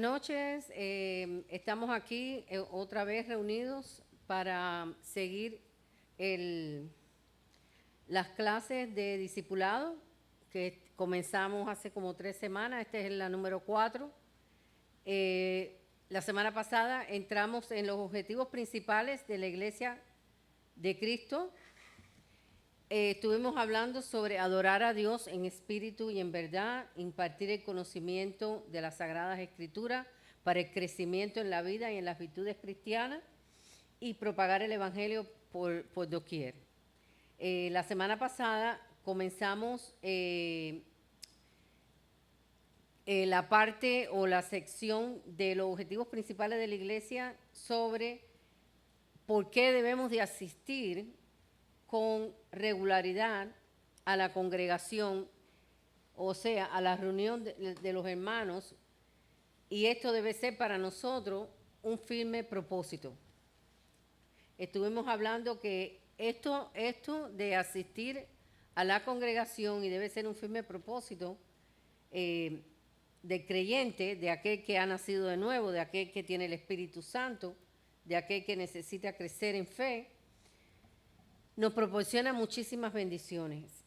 noches. Estamos aquí otra vez reunidos para seguir las clases de discipulado que comenzamos hace como 3 semanas. Esta es la número 4. La semana pasada entramos en los objetivos principales de la Iglesia de Cristo. Estuvimos hablando sobre adorar a Dios en espíritu y en verdad, impartir el conocimiento de las Sagradas Escrituras para el crecimiento en la vida y en las virtudes cristianas y propagar el Evangelio por doquier. La semana pasada comenzamos la parte o la sección de los objetivos principales de la Iglesia sobre por qué debemos de asistir con regularidad a la congregación, o sea, a la reunión de los hermanos, y esto debe ser para nosotros un firme propósito. Estuvimos hablando que esto de asistir a la congregación, y debe ser un firme propósito del creyente, de aquel que ha nacido de nuevo, de aquel que tiene el Espíritu Santo, de aquel que necesita crecer en fe, nos proporciona muchísimas bendiciones.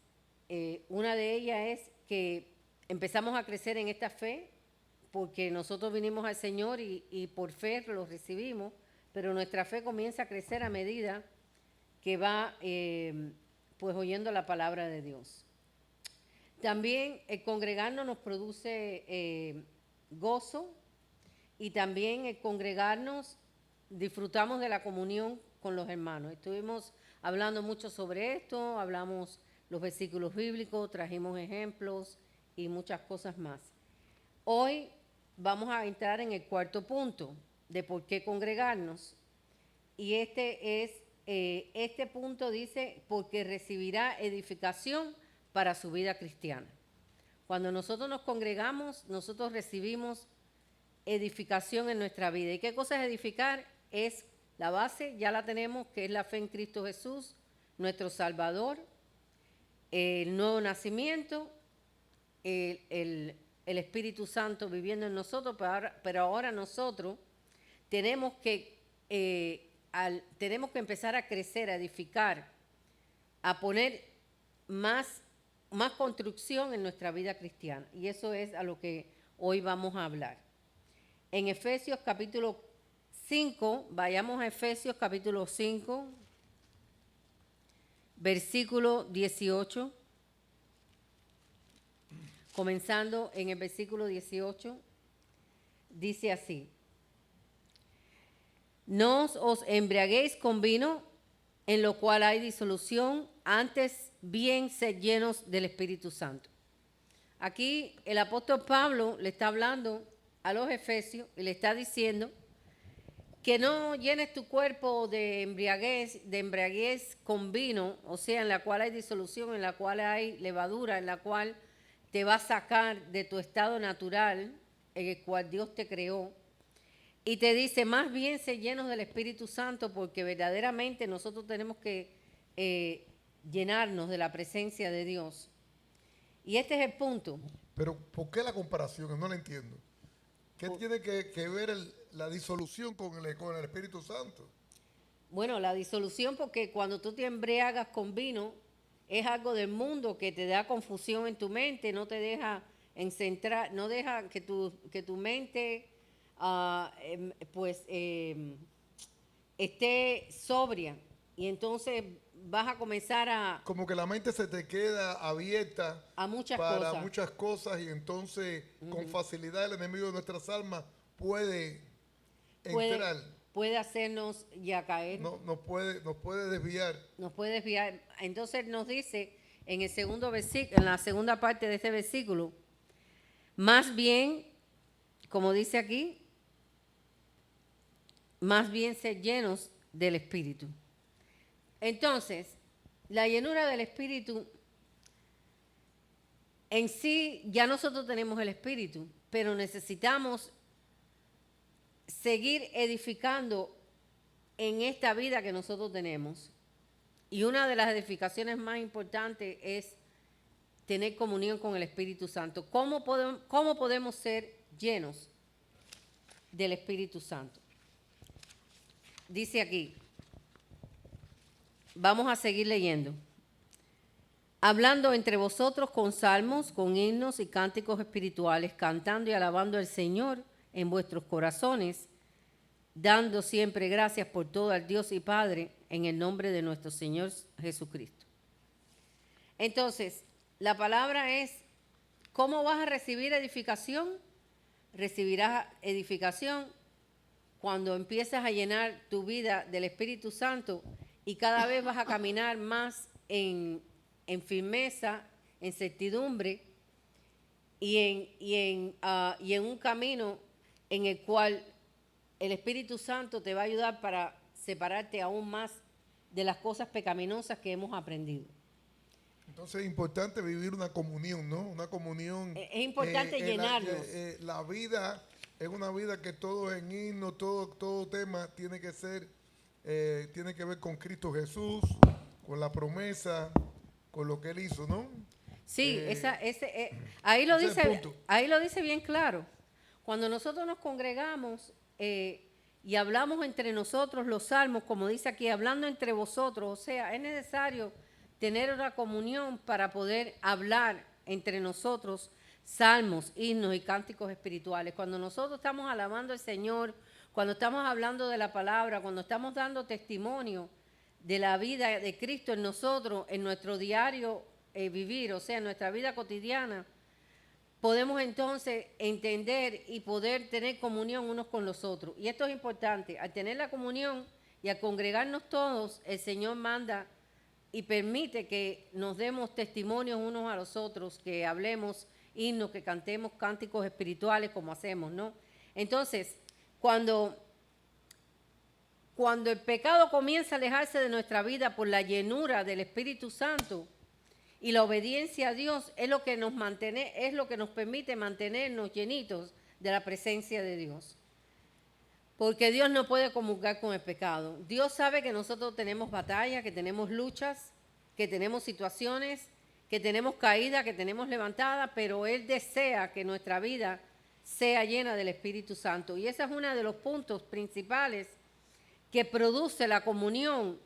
Una de ellas es que empezamos a crecer en esta fe porque nosotros vinimos al Señor y por fe lo recibimos, pero nuestra fe comienza a crecer a medida que va pues oyendo la palabra de Dios. También el congregarnos nos produce gozo, y también el congregarnos disfrutamos de la comunión con los hermanos. Estuvimos hablando mucho sobre esto, hablamos los versículos bíblicos, trajimos ejemplos y muchas cosas más. Hoy vamos a entrar en el cuarto punto de por qué congregarnos. Y este punto dice, porque recibirá edificación para su vida cristiana. Cuando nosotros nos congregamos, nosotros recibimos edificación en nuestra vida. ¿Y qué cosa es edificar? Es la base, ya la tenemos, que es la fe en Cristo Jesús, nuestro Salvador, el nuevo nacimiento, el Espíritu Santo viviendo en nosotros, pero ahora nosotros tenemos que empezar a crecer, a edificar, a poner más construcción en nuestra vida cristiana. Y eso es a lo que hoy vamos a hablar. En Efesios capítulo 5, vayamos a Efesios capítulo 5, versículo 18. Comenzando en el versículo 18, dice así: no os embriaguéis con vino, en lo cual hay disolución, antes bien sed llenos del Espíritu Santo. Aquí el apóstol Pablo le está hablando a los efesios y le está diciendo que no llenes tu cuerpo de embriaguez con vino, o sea, en la cual hay disolución, en la cual hay levadura, en la cual te va a sacar de tu estado natural en el cual Dios te creó. Y te dice, más bien sé llenos del Espíritu Santo, porque verdaderamente nosotros tenemos que llenarnos de la presencia de Dios. Y este es el punto. Pero, ¿por qué la comparación? No la entiendo. ¿Qué tiene que ver la disolución con el Espíritu Santo? Bueno, la disolución, porque cuando tú te embriagas con vino, es algo del mundo que te da confusión en tu mente, no te deja centrar, no deja que tu mente esté sobria. Y entonces vas a comenzar a... Como que la mente se te queda abierta a muchas para cosas. muchas cosas, y entonces con facilidad el enemigo de nuestras almas puede entrar. Puede hacernos ya caer. Nos puede desviar. Nos puede desviar. Entonces nos dice en el segundo versículo, en la segunda parte de este versículo, más bien, como dice aquí, más bien ser llenos del Espíritu. Entonces, la llenura del Espíritu, en sí, ya nosotros tenemos el Espíritu, pero necesitamos seguir edificando en esta vida que nosotros tenemos. Y una de las edificaciones más importantes es tener comunión con el Espíritu Santo. ¿Cómo podemos ser llenos? del Espíritu Santo. Dice aquí, vamos a seguir leyendo. Hablando entre vosotros con salmos, con himnos y cánticos espirituales, cantando y alabando al Señor en vuestros corazones, dando siempre gracias por todo al Dios y Padre en el nombre de nuestro Señor Jesucristo. Entonces, la palabra es, ¿cómo vas a recibir edificación? Recibirás edificación cuando empiezas a llenar tu vida del Espíritu Santo y cada vez vas a caminar más en firmeza, en certidumbre y en un camino en el cual el Espíritu Santo te va a ayudar para separarte aún más de las cosas pecaminosas que hemos aprendido. Entonces es importante vivir una comunión, ¿no? Una comunión. Es importante llenarnos. La vida es una vida que todo en himno, todo tema tiene que ser, tiene que ver con Cristo Jesús, con la promesa, con lo que Él hizo, ¿no? Sí, ahí lo dice bien claro. Cuando nosotros nos congregamos y hablamos entre nosotros los salmos, como dice aquí, hablando entre vosotros, o sea, es necesario tener una comunión para poder hablar entre nosotros salmos, himnos y cánticos espirituales. Cuando nosotros estamos alabando al Señor, cuando estamos hablando de la palabra, cuando estamos dando testimonio de la vida de Cristo en nosotros, en nuestro diario vivir, o sea, en nuestra vida cotidiana, podemos entonces entender y poder tener comunión unos con los otros. Y esto es importante. Al tener la comunión y al congregarnos todos, el Señor manda y permite que nos demos testimonios unos a los otros, que hablemos himnos, que cantemos cánticos espirituales como hacemos, ¿no? Entonces, cuando el pecado comienza a alejarse de nuestra vida por la llenura del Espíritu Santo y la obediencia a Dios, es lo que nos permite mantenernos llenitos de la presencia de Dios. Porque Dios no puede comulgar con el pecado. Dios sabe que nosotros tenemos batallas, que tenemos luchas, que tenemos situaciones, que tenemos caídas, que tenemos levantadas, pero Él desea que nuestra vida sea llena del Espíritu Santo. Y ese es uno de los puntos principales que produce la comunión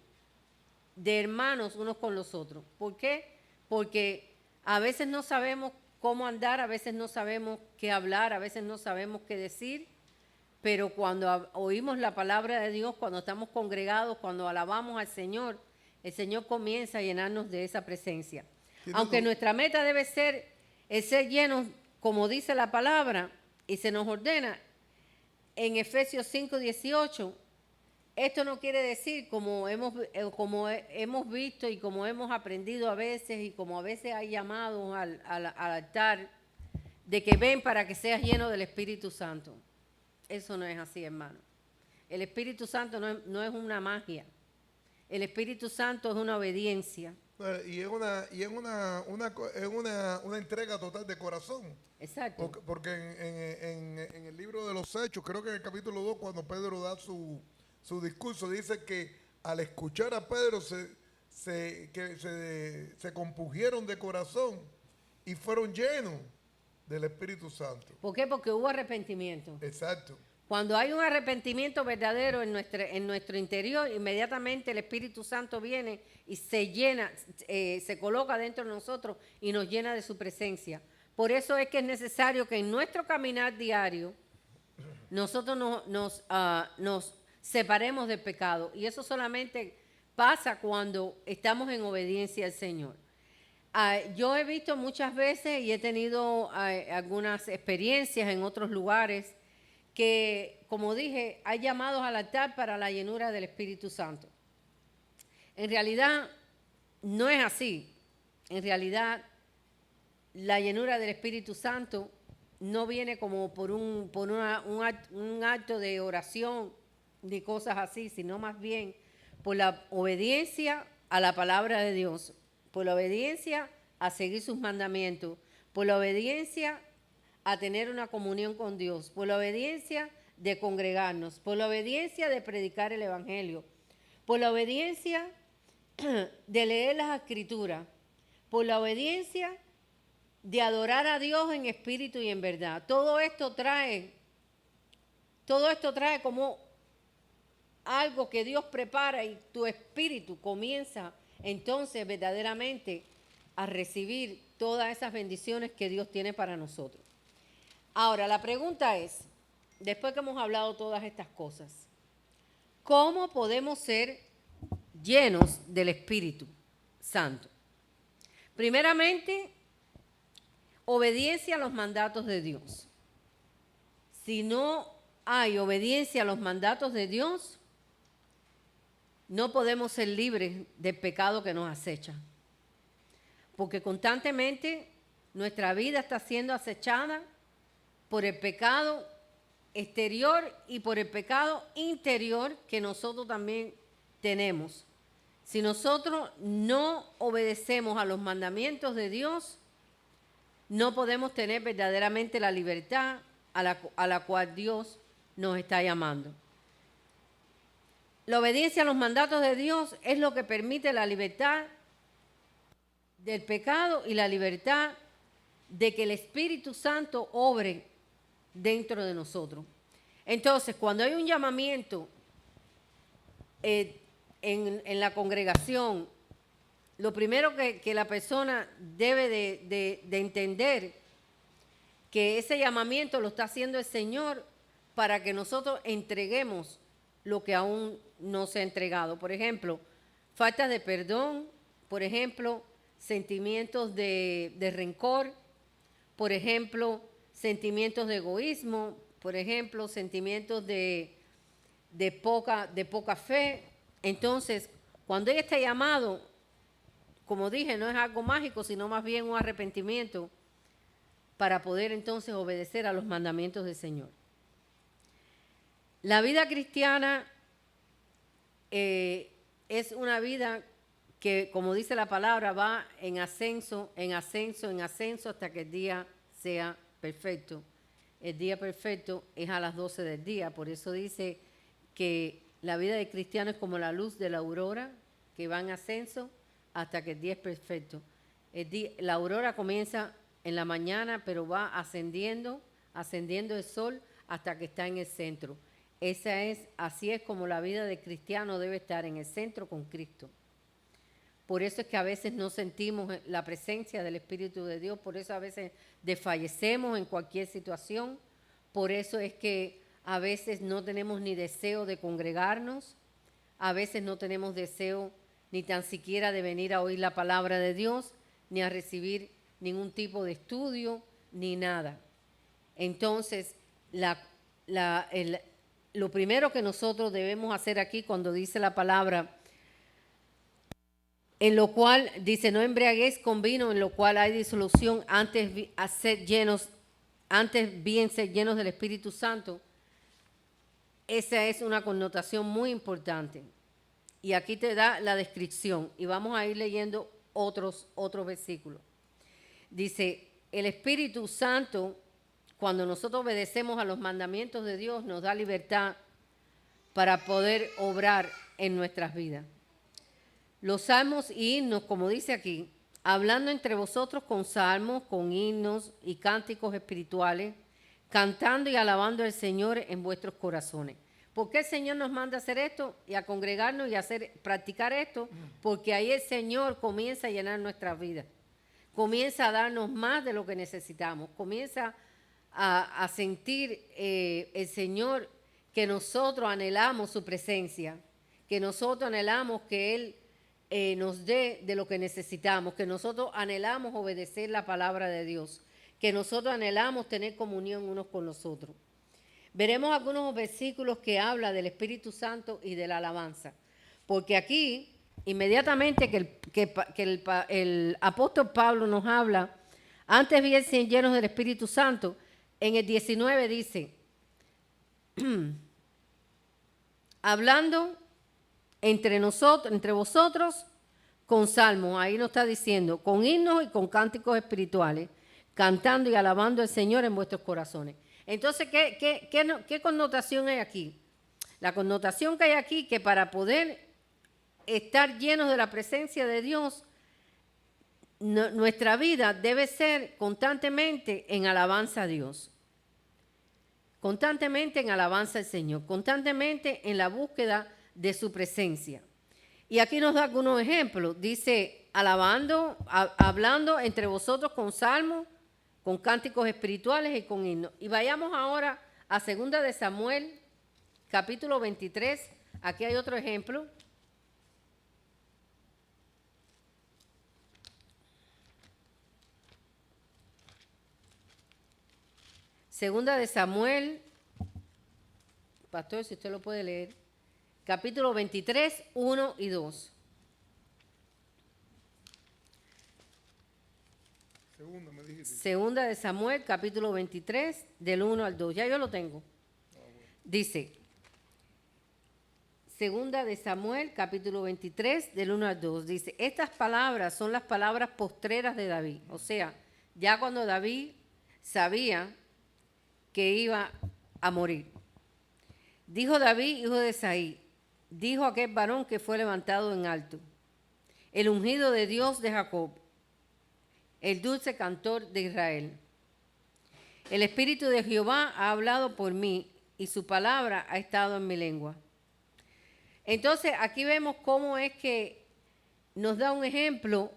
de hermanos unos con los otros. ¿Por qué? Porque a veces no sabemos cómo andar, a veces no sabemos qué hablar, a veces no sabemos qué decir, pero cuando oímos la palabra de Dios, cuando estamos congregados, cuando alabamos al Señor, el Señor comienza a llenarnos de esa presencia. Aunque nuestra meta debe ser el ser llenos, como dice la palabra, y se nos ordena en Efesios 5:18, esto no quiere decir, como hemos visto y como hemos aprendido a veces, y como a veces hay llamados al altar, de que ven para que seas lleno del Espíritu Santo. Eso no es así, hermano. El Espíritu Santo no es una magia. El Espíritu Santo es una obediencia. Y es una entrega total de corazón. Exacto. Porque en el libro de los Hechos, creo que en el capítulo 2, cuando Pedro da su discurso, dice que al escuchar a Pedro se compungieron de corazón y fueron llenos del Espíritu Santo. ¿Por qué? Porque hubo arrepentimiento. Exacto. Cuando hay un arrepentimiento verdadero en nuestro interior, inmediatamente el Espíritu Santo viene y se llena, se coloca dentro de nosotros y nos llena de su presencia. Por eso es que es necesario que en nuestro caminar diario nosotros nos separemos del pecado. Y eso solamente pasa cuando estamos en obediencia al Señor. Yo he visto muchas veces y he tenido algunas experiencias en otros lugares que, como dije, hay llamados al altar para la llenura del Espíritu Santo. En realidad, no es así. En realidad, la llenura del Espíritu Santo no viene como por un acto de oración ni cosas así, sino más bien por la obediencia a la palabra de Dios, por la obediencia a seguir sus mandamientos, por la obediencia a tener una comunión con Dios, por la obediencia de congregarnos, por la obediencia de predicar el Evangelio, por la obediencia de leer las Escrituras, por la obediencia de adorar a Dios en espíritu y en verdad. Todo esto trae todo esto trae como algo que Dios prepara y tu espíritu comienza entonces verdaderamente a recibir todas esas bendiciones que Dios tiene para nosotros. Ahora, la pregunta es, después que hemos hablado todas estas cosas, ¿cómo podemos ser llenos del Espíritu Santo? Primeramente, obediencia a los mandatos de Dios. Si no hay obediencia a los mandatos de Dios, no podemos ser libres del pecado que nos acecha. Porque constantemente nuestra vida está siendo acechada por el pecado exterior y por el pecado interior que nosotros también tenemos. Si nosotros no obedecemos a los mandamientos de Dios, no podemos tener verdaderamente la libertad a la cual Dios nos está llamando. La obediencia a los mandatos de Dios es lo que permite la libertad del pecado y la libertad de que el Espíritu Santo obre dentro de nosotros. Entonces, cuando hay un llamamiento en la congregación, lo primero que la persona debe de entender que ese llamamiento lo está haciendo el Señor para que nosotros entreguemos lo que aún no se ha entregado. Por ejemplo, falta de perdón, por ejemplo, sentimientos de rencor, por ejemplo, sentimientos de egoísmo, por ejemplo, sentimientos de poca fe. Entonces, cuando hay este llamado, como dije, no es algo mágico, sino más bien un arrepentimiento para poder entonces obedecer a los mandamientos del Señor. La vida cristiana es una vida que, como dice la palabra, va en ascenso, en ascenso, en ascenso hasta que el día sea perfecto. El día perfecto es a las 12 del día, por eso dice que la vida del cristiano es como la luz de la aurora, que va en ascenso hasta que el día es perfecto. La aurora comienza en la mañana, pero va ascendiendo el sol hasta que está en el centro. Así es como la vida de cristiano debe estar en el centro con Cristo. Por eso es que a veces no sentimos la presencia del Espíritu de Dios, por eso a veces desfallecemos en cualquier situación, por eso es que a veces no tenemos ni deseo de congregarnos, a veces no tenemos deseo ni tan siquiera de venir a oír la palabra de Dios, ni a recibir ningún tipo de estudio, ni nada. Entonces, lo primero que nosotros debemos hacer aquí cuando dice la palabra, en lo cual dice, no embriaguéis con vino, en lo cual hay disolución, antes bien ser llenos del Espíritu Santo. Esa es una connotación muy importante. Y aquí te da la descripción, y vamos a ir leyendo otros versículos. Dice, el Espíritu Santo, cuando nosotros obedecemos a los mandamientos de Dios, nos da libertad para poder obrar en nuestras vidas. Los salmos y himnos, como dice aquí, hablando entre vosotros con salmos, con himnos y cánticos espirituales, cantando y alabando al Señor en vuestros corazones. ¿Por qué el Señor nos manda a hacer esto y a congregarnos y a practicar esto? Porque ahí el Señor comienza a llenar nuestras vidas, comienza a darnos más de lo que necesitamos, comienza a sentir el Señor que nosotros anhelamos su presencia, que nosotros anhelamos que Él nos dé de lo que necesitamos, que nosotros anhelamos obedecer la palabra de Dios, que nosotros anhelamos tener comunión unos con los otros. Veremos algunos versículos que hablan del Espíritu Santo y de la alabanza, porque aquí inmediatamente que el apóstol Pablo nos habla, antes bien sean llenos del Espíritu Santo, en el 19 dice, hablando entre vosotros con salmos, ahí nos está diciendo, con himnos y con cánticos espirituales, cantando y alabando al Señor en vuestros corazones. Entonces, ¿qué connotación hay aquí? La connotación que hay aquí, que para poder estar llenos de la presencia de Dios, nuestra vida debe ser constantemente en alabanza a Dios. constantemente en alabanza al Señor, constantemente en la búsqueda de su presencia. Y aquí nos da algunos ejemplos. Dice, hablando entre vosotros con salmos, con cánticos espirituales y con himnos. Y vayamos ahora a 2 de Samuel, capítulo 23. Aquí hay otro ejemplo. Segunda de Samuel, pastor, si usted lo puede leer, capítulo 23, 1 y 2. Segunda de Samuel, capítulo 23, del 1 al 2. Ya yo lo tengo. Dice, Segunda de Samuel, capítulo 23, del 1 al 2. Dice, estas palabras son las palabras postreras de David. O sea, ya cuando David sabía que iba a morir. Dijo David, hijo de Isaí, dijo aquel varón que fue levantado en alto, el ungido de Dios de Jacob, el dulce cantor de Israel. El Espíritu de Jehová ha hablado por mí y su palabra ha estado en mi lengua. Entonces aquí vemos cómo es que nos da un ejemplo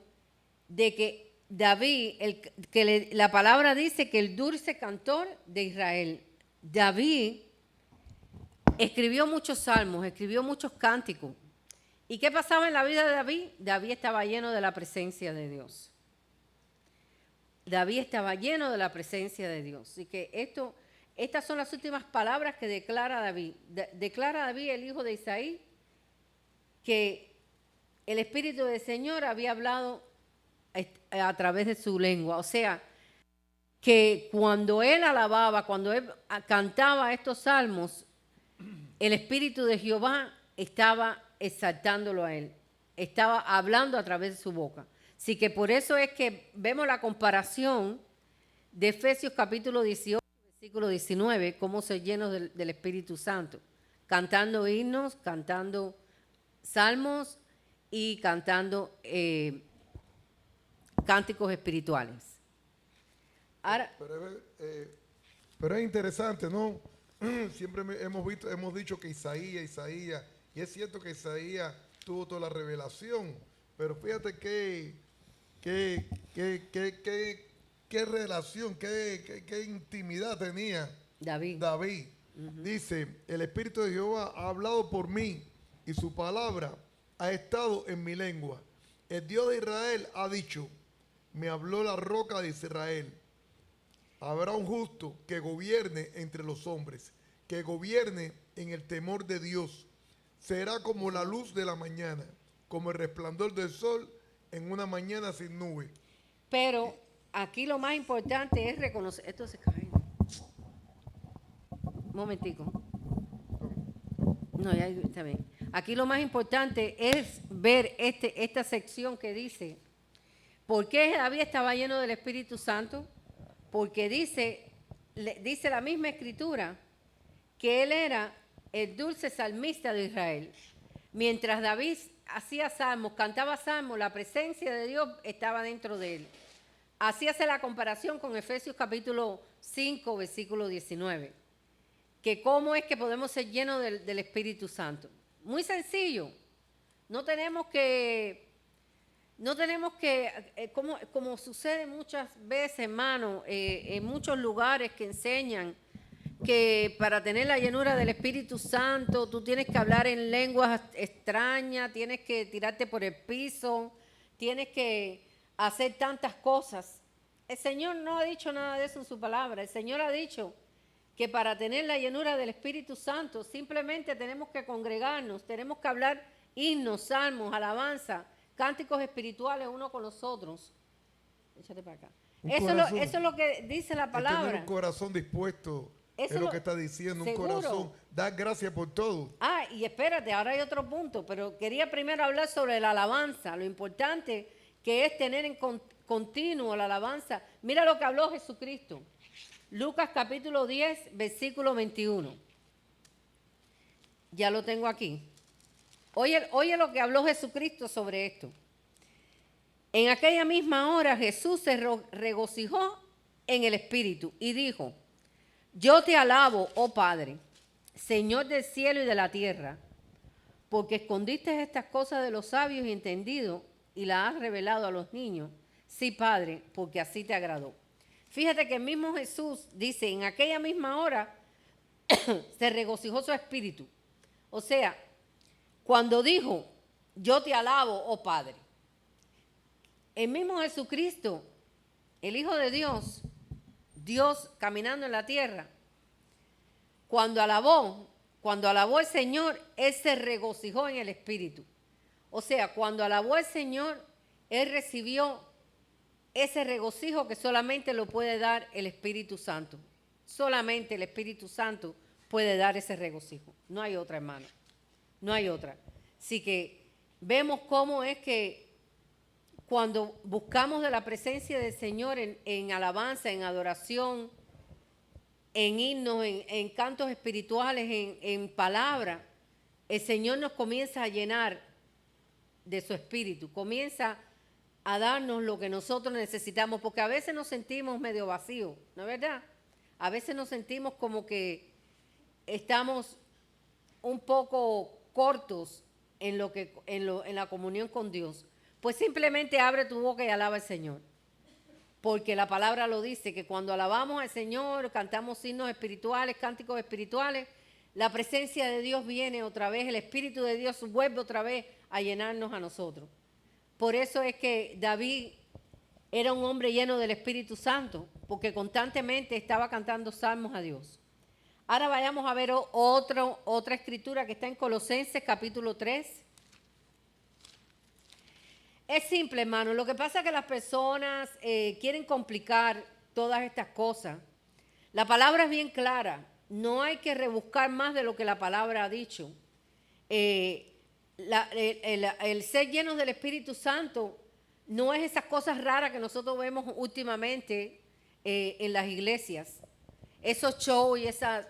de que David, la palabra dice que el dulce cantor de Israel, David escribió muchos salmos, escribió muchos cánticos. ¿Y qué pasaba en la vida de David? David estaba lleno de la presencia de Dios. David estaba lleno de la presencia de Dios. Así que estas son las últimas palabras que declara David. Declara David, el hijo de Isaí, que el Espíritu del Señor había hablado a través de su lengua. O sea, que cuando él alababa, cuando él cantaba estos salmos, el Espíritu de Jehová estaba exaltándolo a él. Estaba hablando a través de su boca. Así que por eso es que vemos la comparación de Efesios capítulo 18, versículo 19, cómo se llenó del Espíritu Santo, cantando himnos, cantando salmos y cantando cánticos espirituales. Ahora, pero es interesante, ¿no? Siempre hemos dicho que Isaías, y es cierto que Isaías tuvo toda la revelación, pero fíjate qué relación, qué intimidad tenía David. Uh-huh. Dice, el Espíritu de Jehová ha hablado por mí y su palabra ha estado en mi lengua. El Dios de Israel ha dicho, me habló la roca de Israel. Habrá un justo que gobierne entre los hombres, que gobierne en el temor de Dios. Será como la luz de la mañana, como el resplandor del sol en una mañana sin nube. Pero aquí lo más importante es reconocer. Esto se cae. Un momentico. No, ya está bien. Aquí lo más importante es ver esta sección que dice, ¿por qué David estaba lleno del Espíritu Santo? Porque dice la misma escritura que él era el dulce salmista de Israel. Mientras David hacía salmos, cantaba salmos, la presencia de Dios estaba dentro de él. Así hace la comparación con Efesios capítulo 5, versículo 19. Que cómo es que podemos ser llenos del Espíritu Santo. Muy sencillo. No tenemos que como sucede muchas veces, hermano, en muchos lugares que enseñan que para tener la llenura del Espíritu Santo tú tienes que hablar en lenguas extrañas, tienes que tirarte por el piso, tienes que hacer tantas cosas. El Señor no ha dicho nada de eso en su palabra. El Señor ha dicho que para tener la llenura del Espíritu Santo simplemente tenemos que congregarnos, tenemos que hablar himnos, salmos, alabanza, cánticos espirituales uno con los otros. Échate para acá. Eso es lo que dice la palabra. Tener un corazón dispuesto, eso es lo que está diciendo, ¿seguro? Un corazón, dar gracias por todo. Y espérate, ahora hay otro punto, pero quería primero hablar sobre la alabanza, lo importante que es tener en continuo la alabanza. Mira lo que habló Jesucristo. Lucas capítulo 10, versículo 21. Ya lo tengo aquí. Oye lo que habló Jesucristo sobre esto. En aquella misma hora Jesús se regocijó en el Espíritu y dijo, Yo te alabo, oh Padre, Señor del cielo y de la tierra, porque escondiste estas cosas de los sabios y entendidos y las has revelado a los niños. Sí, Padre, porque así te agradó. Fíjate que el mismo Jesús dice, en aquella misma hora se regocijó su espíritu. O sea, cuando dijo, yo te alabo, oh Padre, el mismo Jesucristo, el Hijo de Dios, Dios caminando en la tierra, cuando alabó el Señor, Él se regocijó en el Espíritu. O sea, cuando alabó al Señor, Él recibió ese regocijo que solamente lo puede dar el Espíritu Santo. Solamente el Espíritu Santo puede dar ese regocijo. No hay otra, hermano. No hay otra. Así que vemos cómo es que cuando buscamos de la presencia del Señor en alabanza, en adoración, en himnos, en cantos espirituales, en palabra, el Señor nos comienza a llenar de su espíritu, comienza a darnos lo que nosotros necesitamos, porque a veces nos sentimos medio vacíos, ¿no es verdad? A veces nos sentimos como que estamos un poco cortos en la comunión con Dios. Pues simplemente abre tu boca y alaba al Señor. Porque la palabra lo dice, que cuando alabamos al Señor, cantamos himnos espirituales, cánticos espirituales, la presencia de Dios viene otra vez, el Espíritu de Dios vuelve otra vez a llenarnos a nosotros. Por eso es que David era un hombre lleno del Espíritu Santo, porque constantemente estaba cantando salmos a Dios. Ahora vayamos a ver otra escritura que está en Colosenses capítulo 3. Es simple, hermano. Lo que pasa es que las personas quieren complicar todas estas cosas. La palabra es bien clara. No hay que rebuscar más de lo que la palabra ha dicho. El ser llenos del Espíritu Santo no es esas cosas raras que nosotros vemos últimamente en las iglesias. Esos shows y esas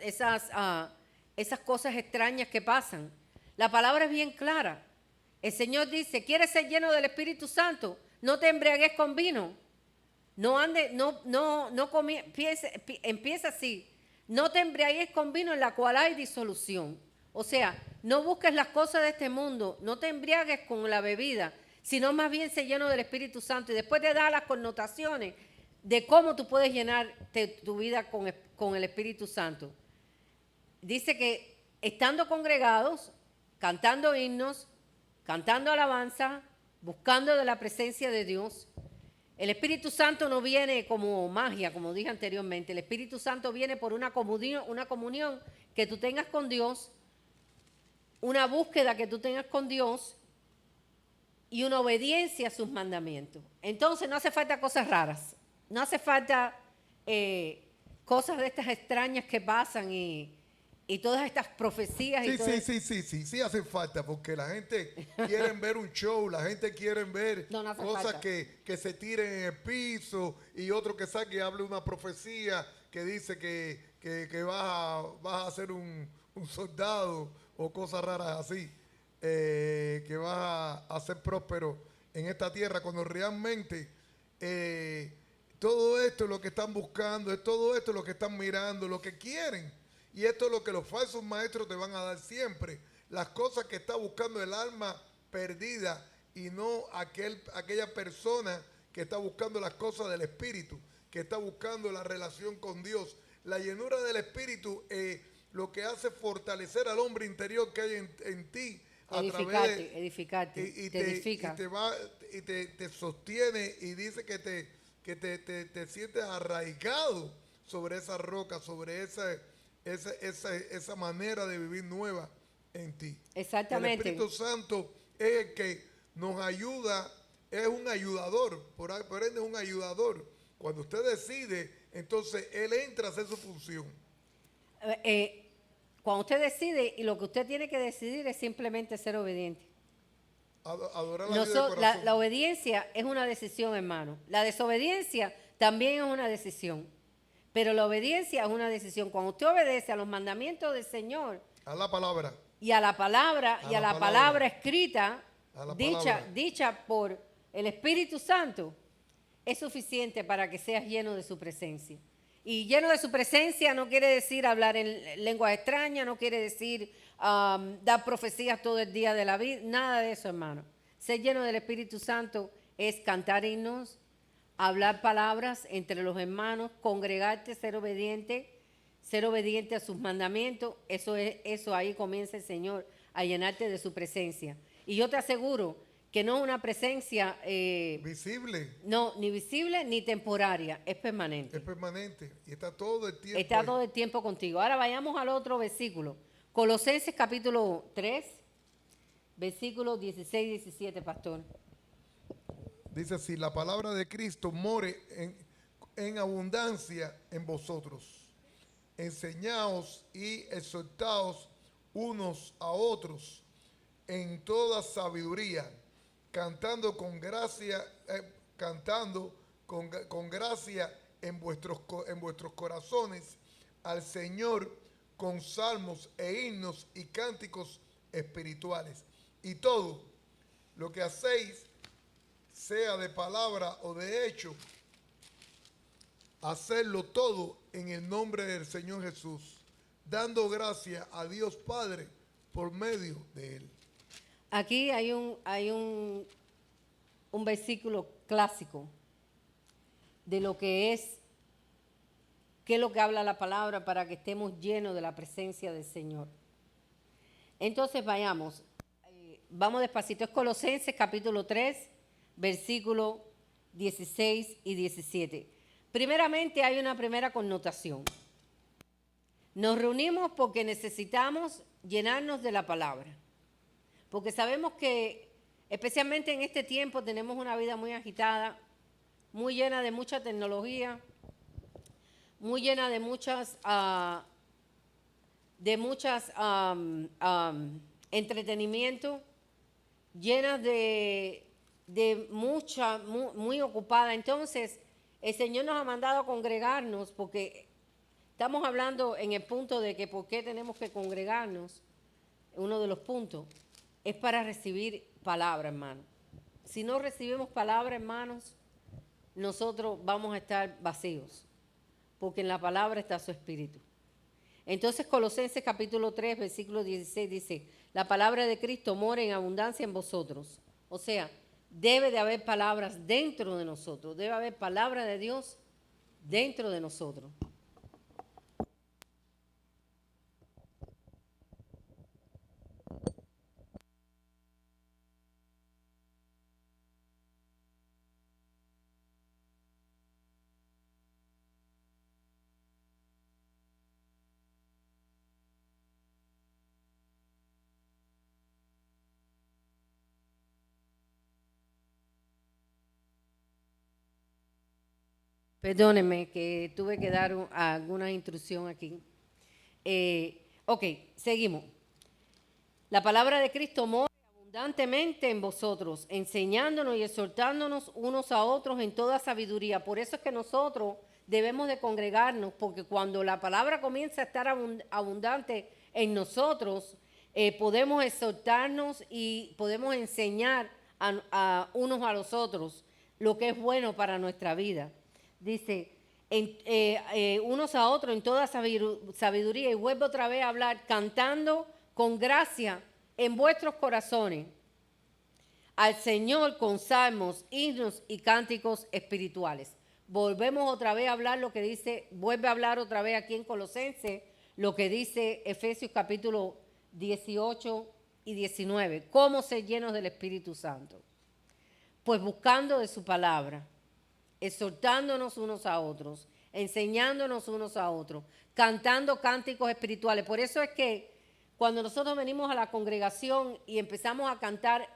cosas extrañas que pasan. La palabra es bien clara. El Señor dice, ¿quieres ser lleno del Espíritu Santo? No te embriagues con vino. Empieza así. No te embriagues con vino en la cual hay disolución. O sea, no busques las cosas de este mundo, no te embriagues con la bebida, sino más bien ser lleno del Espíritu Santo. Y después te da las connotaciones de cómo tú puedes llenarte tu vida con el Espíritu Santo. Dice que estando congregados, cantando himnos, cantando alabanza, buscando de la presencia de Dios. El Espíritu Santo no viene como magia, como dije anteriormente. El Espíritu Santo viene por una comunión que tú tengas con Dios, una búsqueda que tú tengas con Dios y una obediencia a sus mandamientos. Entonces no hace falta cosas raras, no hace falta cosas de estas extrañas que pasan y todas estas profecías. Sí hace falta, porque la gente quiere ver un show, la gente quiere ver cosas que se tiren en el piso y otro que saque y hable una profecía que dice que vas a ser un soldado o cosas raras así, que vas a ser próspero en esta tierra, cuando realmente todo esto es lo que están buscando, es todo esto es lo que están mirando, lo que quieren. Y esto es lo que los falsos maestros te van a dar siempre. Las cosas que está buscando el alma perdida y no aquella persona que está buscando las cosas del Espíritu, que está buscando la relación con Dios. La llenura del Espíritu lo que hace fortalecer al hombre interior que hay en ti. Edificarte, te edifica. Y te sostiene y dice que te sientes arraigado sobre esa roca, sobre esa manera de vivir nueva en ti. Exactamente. El Espíritu Santo es el que nos ayuda, es un ayudador, por ende es un ayudador. Cuando usted decide, entonces Él entra a hacer su función. Cuando usted decide, y lo que usted tiene que decidir es simplemente ser obediente. Adorar la vida del corazón. La obediencia es una decisión, hermano. La desobediencia también es una decisión. Pero la obediencia es una decisión. Cuando usted obedece a los mandamientos del Señor, a la palabra, y a la palabra escrita, dicha por el Espíritu Santo, es suficiente para que seas lleno de su presencia. Y lleno de su presencia no quiere decir hablar en lenguas extrañas, no quiere decir dar profecías todo el día de la vida, nada de eso, hermano. Ser lleno del Espíritu Santo es cantar himnos, hablar palabras entre los hermanos, congregarte, ser obediente a sus mandamientos. Eso ahí comienza el Señor a llenarte de su presencia. Y yo te aseguro que no es una presencia visible. No, ni visible ni temporaria, es permanente. Es permanente y está todo el tiempo. Está todo el tiempo contigo. Ahora vayamos al otro versículo. Colosenses capítulo 3, versículos 16 y 17, pastor. Dice así: la palabra de Cristo more en abundancia en vosotros. Enseñaos y exhortaos unos a otros en toda sabiduría, cantando con gracia en vuestros corazones al Señor con salmos e himnos y cánticos espirituales. Y todo lo que hacéis, sea de palabra o de hecho, hacerlo todo en el nombre del Señor Jesús, dando gracia a Dios Padre por medio de Él. Aquí hay un versículo clásico de lo que es, qué es lo que habla la palabra para que estemos llenos de la presencia del Señor. Entonces vamos despacito. Es Colosenses capítulo 3, versículos 16 y 17. Primeramente hay una primera connotación. Nos reunimos porque necesitamos llenarnos de la palabra. Porque sabemos que, especialmente en este tiempo, tenemos una vida muy agitada, muy llena de mucha tecnología, muy llena de muchas entretenimiento, llena de mucha, muy ocupada. Entonces, el Señor nos ha mandado a congregarnos porque estamos hablando en el punto de que por qué tenemos que congregarnos. Uno de los puntos es para recibir palabra, hermano. Si no recibimos palabra, hermanos, nosotros vamos a estar vacíos, porque en la palabra está su espíritu. Entonces Colosenses capítulo 3, versículo 16 dice: la palabra de Cristo mora en abundancia en vosotros. O sea, debe de haber palabras dentro de nosotros, debe haber palabra de Dios dentro de nosotros. Perdónenme que tuve que dar alguna instrucción aquí. Ok, seguimos. La palabra de Cristo mora abundantemente en vosotros, enseñándonos y exhortándonos unos a otros en toda sabiduría. Por eso es que nosotros debemos de congregarnos, porque cuando la palabra comienza a estar abundante en nosotros, podemos exhortarnos y podemos enseñar a unos a los otros lo que es bueno para nuestra vida. Dice, unos a otros en toda sabiduría, y vuelve otra vez a hablar, cantando con gracia en vuestros corazones al Señor con salmos, himnos y cánticos espirituales. Volvemos otra vez a hablar lo que dice, vuelve a hablar otra vez aquí en Colosenses, lo que dice Efesios capítulo 18 y 19. ¿Cómo ser llenos del Espíritu Santo? Pues buscando de su palabra, exhortándonos unos a otros, enseñándonos unos a otros, cantando cánticos espirituales. Por eso es que cuando nosotros venimos a la congregación y empezamos a cantar,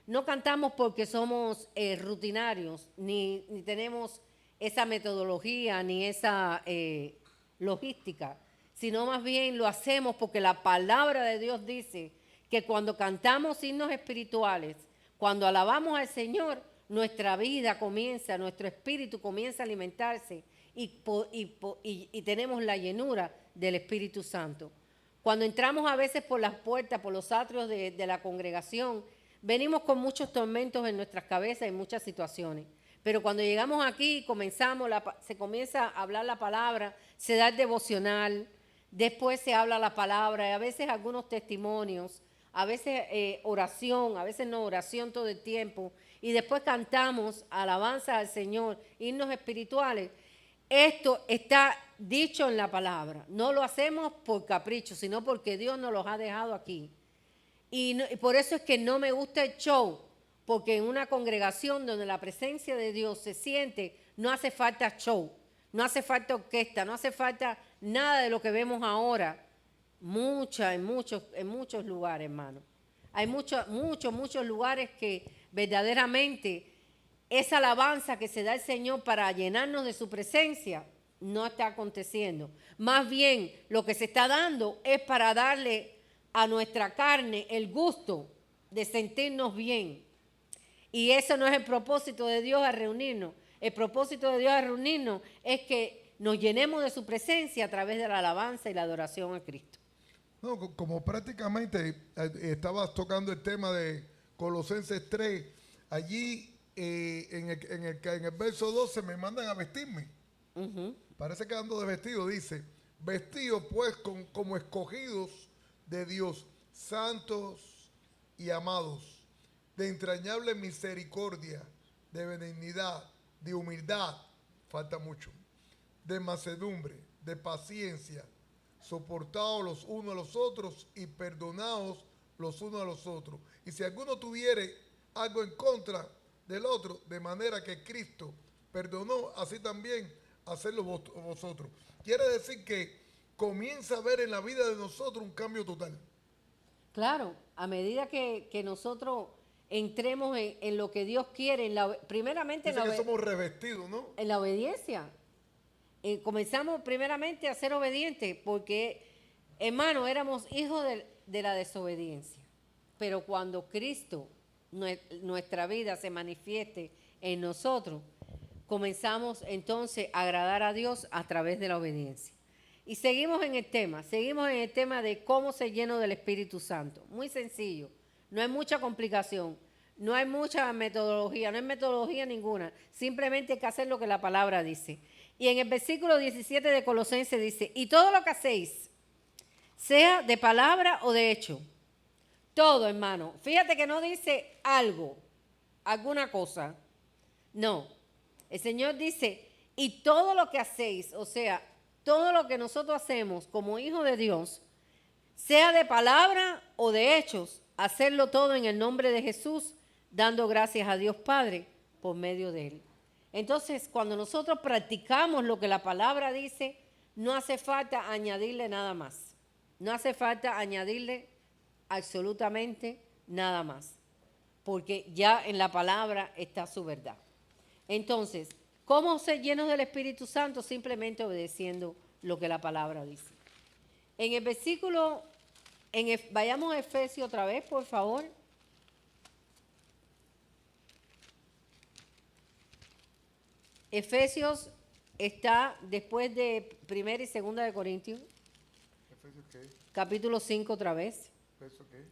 no cantamos porque somos rutinarios, ni tenemos esa metodología, ni esa logística, sino más bien lo hacemos porque la palabra de Dios dice que cuando cantamos himnos espirituales, cuando alabamos al Señor, nuestra vida comienza, nuestro espíritu comienza a alimentarse y tenemos la llenura del Espíritu Santo. Cuando entramos a veces por las puertas, por los atrios de la congregación, venimos con muchos tormentos en nuestras cabezas y muchas situaciones. Pero cuando llegamos aquí, se comienza a hablar la palabra, se da el devocional, después se habla la palabra, y a veces algunos testimonios, a veces oración, a veces no oración todo el tiempo, y después cantamos alabanza al Señor, himnos espirituales. Esto está dicho en la palabra. No lo hacemos por capricho, sino porque Dios nos los ha dejado aquí. Y por eso es que no me gusta el show, porque en una congregación donde la presencia de Dios se siente, no hace falta show, no hace falta orquesta, no hace falta nada de lo que vemos ahora. En muchos lugares, hermano. Hay muchos lugares que verdaderamente esa alabanza que se da el Señor para llenarnos de su presencia no está aconteciendo. Más bien, lo que se está dando es para darle a nuestra carne el gusto de sentirnos bien. Y eso no es el propósito de Dios a reunirnos. El propósito de Dios a reunirnos es que nos llenemos de su presencia a través de la alabanza y la adoración a Cristo. No, como prácticamente estabas tocando el tema de Colosenses 3, allí en el verso 12 me mandan a vestirme. Parece que ando de vestido, dice, vestidos pues como escogidos de Dios, santos y amados, de entrañable misericordia, de benignidad, de humildad, falta mucho, de mansedumbre, de paciencia, soportados los unos a los otros y perdonados los unos a los otros. Y si alguno tuviere algo en contra del otro, de manera que Cristo perdonó, así también hacerlo vosotros. Quiere decir que comienza a ver en la vida de nosotros un cambio total. Claro, a medida que nosotros entremos en lo que Dios quiere, primeramente Dice que somos revestidos, ¿no? En la obediencia. Comenzamos primeramente a ser obedientes porque, hermano, éramos hijos de la desobediencia. Pero cuando Cristo, nuestra vida, se manifieste en nosotros, comenzamos entonces a agradar a Dios a través de la obediencia. Y seguimos en el tema de cómo ser lleno del Espíritu Santo. Muy sencillo, no hay mucha complicación, no hay mucha metodología, no hay metodología ninguna. Simplemente hay que hacer lo que la palabra dice. Y en el versículo 17 de Colosenses dice, y todo lo que hacéis, sea de palabra o de hecho, todo, hermano. Fíjate que no dice algo, alguna cosa. No, el Señor dice, y todo lo que hacéis, o sea, todo lo que nosotros hacemos como hijos de Dios, sea de palabra o de hechos, hacerlo todo en el nombre de Jesús, dando gracias a Dios Padre por medio de Él. Entonces, cuando nosotros practicamos lo que la palabra dice, no hace falta añadirle nada más. No hace falta añadirle absolutamente nada más, porque ya en la palabra está su verdad. Entonces, ¿cómo ser llenos del Espíritu Santo? Simplemente obedeciendo lo que la palabra dice. En el versículo, vayamos a Efesios otra vez, por favor. Efesios está después de 1 y 2 de Corintios. ¿Efesios qué? Capítulo 5 otra vez. ¿Verso qué?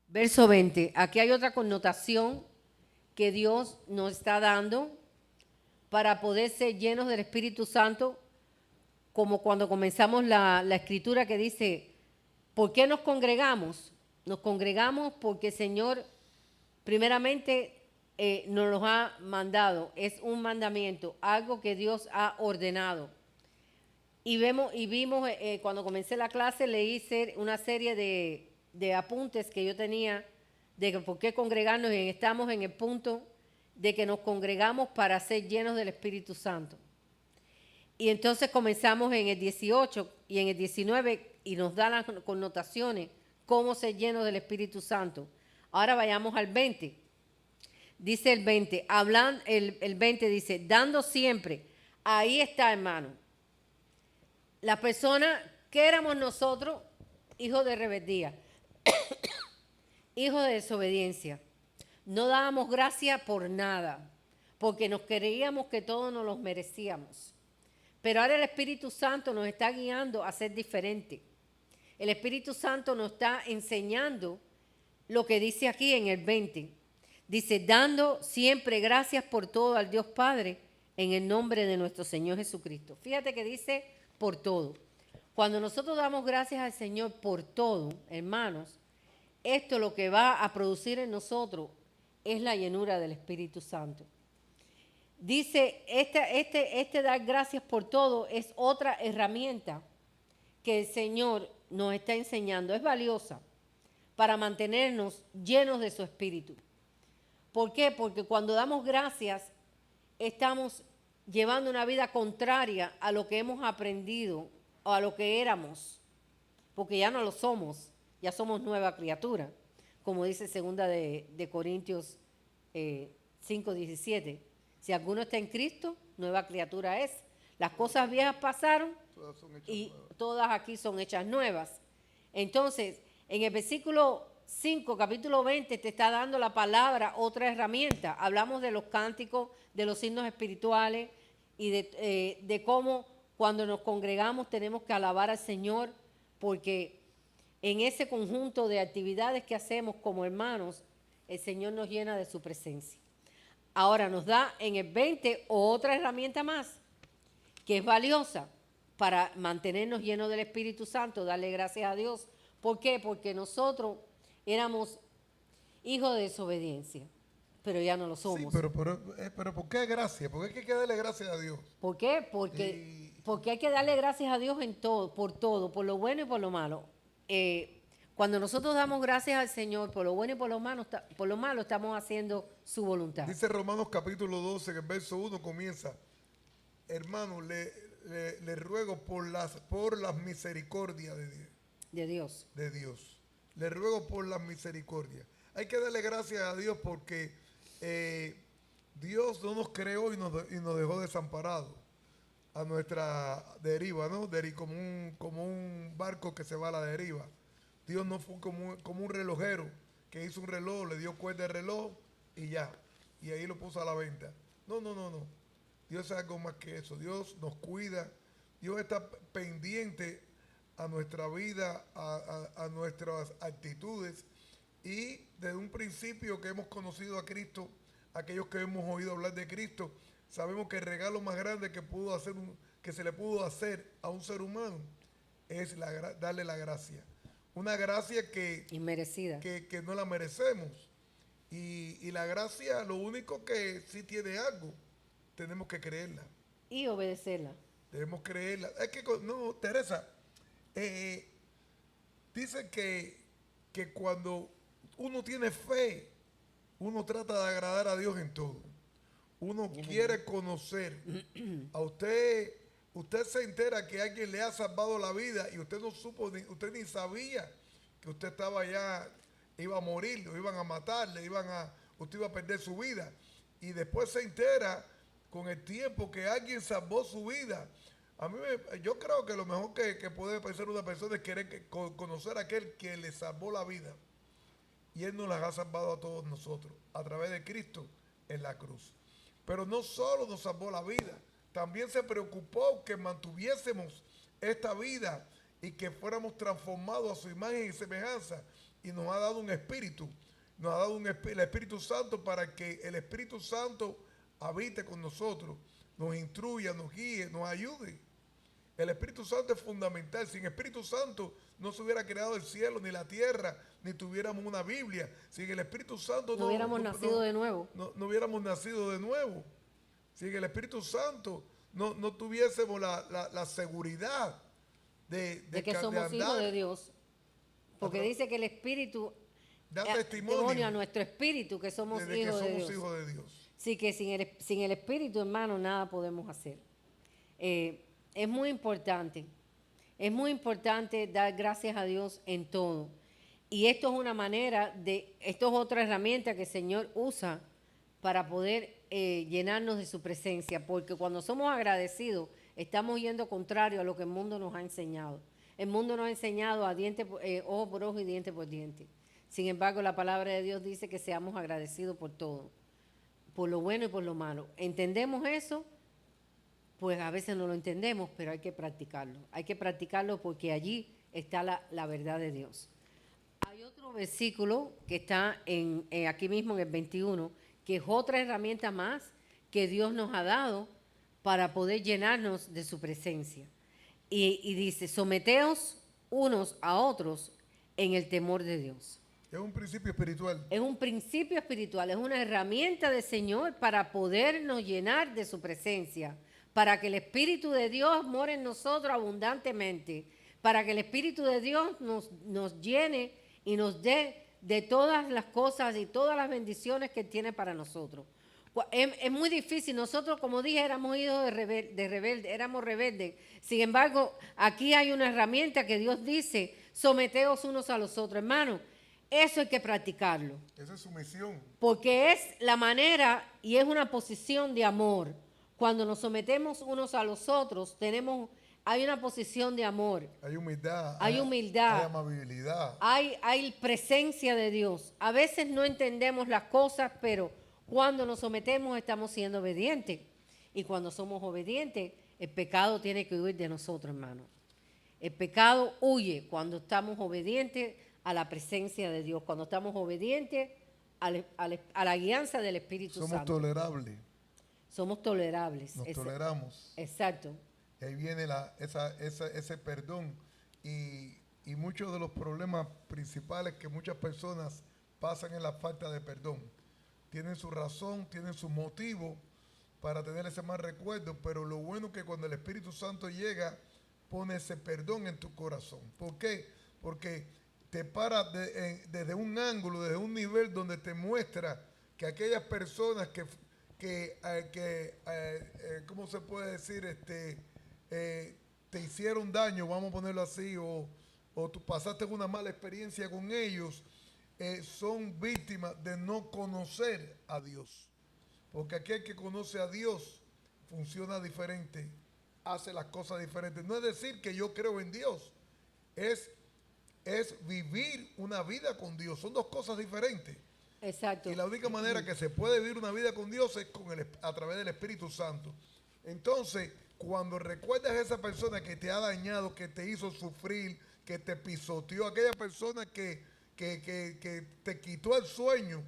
Verso 20. Aquí hay otra connotación que Dios nos está dando para poder ser llenos del Espíritu Santo, como cuando comenzamos la escritura que dice, ¿por qué nos congregamos? Nos congregamos porque el Señor primeramente nos los ha mandado, es un mandamiento, algo que Dios ha ordenado. Y vimos cuando comencé la clase, leí una serie de apuntes que yo tenía de que por qué congregarnos, y estamos en el punto de que nos congregamos para ser llenos del Espíritu Santo. Y entonces comenzamos en el 18 y en el 19 y nos da las connotaciones, cómo ser llenos del Espíritu Santo. Ahora vayamos al 20. Dice el 20, el 20 dice, dando siempre, ahí está, hermano. La persona que éramos nosotros, hijos de rebeldía, hijos de desobediencia. No dábamos gracia por nada, porque nos creíamos que todos nos los merecíamos. Pero ahora el Espíritu Santo nos está guiando a ser diferente. El Espíritu Santo nos está enseñando lo que dice aquí en el 20. Dice, dando siempre gracias por todo al Dios Padre en el nombre de nuestro Señor Jesucristo. Fíjate que dice por todo. Cuando nosotros damos gracias al Señor por todo, hermanos, esto lo que va a producir en nosotros es la llenura del Espíritu Santo. Dice, este dar gracias por todo es otra herramienta que el Señor nos está enseñando. Es valiosa para mantenernos llenos de su Espíritu. ¿Por qué? Porque cuando damos gracias, estamos llevando una vida contraria a lo que hemos aprendido o a lo que éramos, porque ya no lo somos, ya somos nueva criatura, como dice 2 de Corintios 5:17. Si alguno está en Cristo, nueva criatura es. Las cosas viejas pasaron y todas aquí son hechas nuevas. Entonces, en el versículo 5, capítulo 20, te está dando la palabra otra herramienta. Hablamos de los cánticos, de los signos espirituales y de cómo cuando nos congregamos tenemos que alabar al Señor, porque en ese conjunto de actividades que hacemos como hermanos, el Señor nos llena de su presencia. Ahora nos da en el 20 otra herramienta más, que es valiosa para mantenernos llenos del Espíritu Santo, darle gracias a Dios. ¿Por qué? Porque nosotros éramos hijos de desobediencia, pero ya no lo somos. Sí, pero ¿por qué gracias? ¿Por qué hay que darle gracias a Dios? ¿Por qué? Porque hay que darle gracias a Dios en todo, por lo bueno y por lo malo. Cuando nosotros damos gracias al Señor por lo bueno y por lo malo, estamos haciendo su voluntad. Dice Romanos capítulo 12, que el verso 1 comienza, hermano, le ruego por las misericordias De Dios. de Dios. Le ruego por las misericordias. Hay que darle gracias a Dios porque Dios no nos creó y nos dejó desamparados a nuestra deriva, ¿no? Como un barco que se va a la deriva. Dios no fue como un relojero que hizo un reloj, le dio cuerda al reloj y ya. Y ahí lo puso a la venta. No. Dios es algo más que eso. Dios nos cuida. Dios está pendiente a nuestra vida, a nuestras actitudes. Y desde un principio que hemos conocido a Cristo, aquellos que hemos oído hablar de Cristo, sabemos que el regalo más grande que se le pudo hacer a un ser humano es darle la gracia. Una gracia Inmerecida. que no la merecemos. Y la gracia, lo único que sí tiene algo, tenemos que creerla. Y obedecerla. Debemos creerla. No, Teresa, dice que cuando uno tiene fe, uno trata de agradar a Dios en todo. Uno quiere conocer. A usted se entera que alguien le ha salvado la vida y usted no supo, usted ni sabía que usted estaba ya, iba a morir, lo iban a matar, usted iba a perder su vida. Y después se entera con el tiempo que alguien salvó su vida. Yo creo que lo mejor que puede pensar una persona es querer conocer a aquel que le salvó la vida. Y Él nos las ha salvado a todos nosotros a través de Cristo en la cruz. Pero no solo nos salvó la vida, también se preocupó que mantuviésemos esta vida y que fuéramos transformados a su imagen y semejanza. Y nos ha dado un espíritu, nos ha dado el Espíritu Santo para que el Espíritu Santo habite con nosotros, nos instruya, nos guíe, nos ayude. El Espíritu Santo es fundamental. Sin Espíritu Santo no se hubiera creado el cielo ni la tierra, ni tuviéramos una Biblia. Sin el Espíritu Santo no hubiéramos nacido de nuevo. No hubiéramos nacido de nuevo. Sin el Espíritu Santo no tuviésemos la seguridad de que somos hijos de Dios. Porque dice que el Espíritu da testimonio a nuestro espíritu que somos hijos de Dios. Sí, que sin el Espíritu, hermano, nada podemos hacer. Es muy importante dar gracias a Dios en todo. Y esto es otra herramienta que el Señor usa para poder llenarnos de su presencia, porque cuando somos agradecidos estamos yendo contrario a lo que el mundo nos ha enseñado. El mundo nos ha enseñado a ojo por ojo y diente por diente. Sin embargo, la palabra de Dios dice que seamos agradecidos por todo, por lo bueno y por lo malo. ¿Entendemos eso? Pues a veces no lo entendemos, pero hay que practicarlo. Hay que practicarlo porque allí está la verdad de Dios. Hay otro versículo que está aquí mismo en el 21, que es otra herramienta más que Dios nos ha dado para poder llenarnos de su presencia. Y dice, someteos unos a otros en el temor de Dios. Es un principio espiritual. Es un principio espiritual, es una herramienta del Señor para podernos llenar de su presencia, para que el Espíritu de Dios more en nosotros abundantemente, para que el Espíritu de Dios nos llene y nos dé de todas las cosas y todas las bendiciones que tiene para nosotros. Es muy difícil. Nosotros, como dije, éramos hijos de rebelde, éramos rebeldes. Sin embargo, aquí hay una herramienta que Dios dice, someteos unos a los otros. Hermano, eso hay que practicarlo. Esa es su misión. Porque es la manera y es una posición de amor. Cuando nos sometemos unos a los otros, hay una posición de amor. Hay humildad. Hay humildad. Hay amabilidad. Hay presencia de Dios. A veces no entendemos las cosas, pero cuando nos sometemos estamos siendo obedientes. Y cuando somos obedientes, el pecado tiene que huir de nosotros, hermano. El pecado huye cuando estamos obedientes a la presencia de Dios, cuando estamos obedientes a la guianza del Espíritu Somos Santo. tolerables. Somos tolerables. Nos toleramos. Exacto. Y ahí viene ese perdón. Y muchos de los problemas principales que muchas personas pasan en la falta de perdón. Tienen su razón, tienen su motivo para tener ese mal recuerdo, pero lo bueno es que cuando el Espíritu Santo llega, pone ese perdón en tu corazón. ¿Por qué? Porque te para desde un ángulo, desde un nivel donde te muestra que aquellas personas ¿cómo se puede decir? Te hicieron daño, vamos a ponerlo así, o tú pasaste una mala experiencia con ellos, son víctimas de no conocer a Dios. Porque aquel que conoce a Dios funciona diferente, hace las cosas diferentes. No es decir que yo creo en Dios, es vivir una vida con Dios. Son dos cosas diferentes. Exacto. Y la única manera que se puede vivir una vida con Dios es a través del Espíritu Santo. Entonces, cuando recuerdas a esa persona que te ha dañado, que te hizo sufrir, que te pisoteó, aquella persona que te quitó el sueño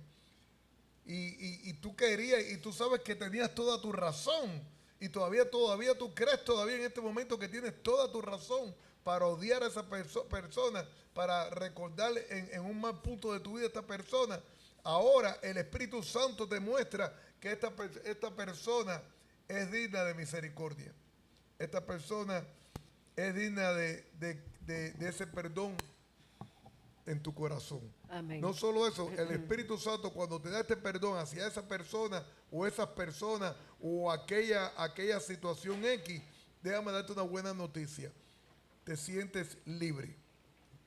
y tú querías y tú sabes que tenías toda tu razón y todavía tú crees todavía en este momento que tienes toda tu razón para odiar a esa persona, para recordarle en un mal punto de tu vida a esta persona. Ahora el Espíritu Santo te muestra que esta persona es digna de misericordia. Esta persona es digna de ese perdón en tu corazón. Amén. No solo eso, el Espíritu Santo cuando te da este perdón hacia esa persona o esas personas o aquella situación X, déjame darte una buena noticia. Te sientes libre.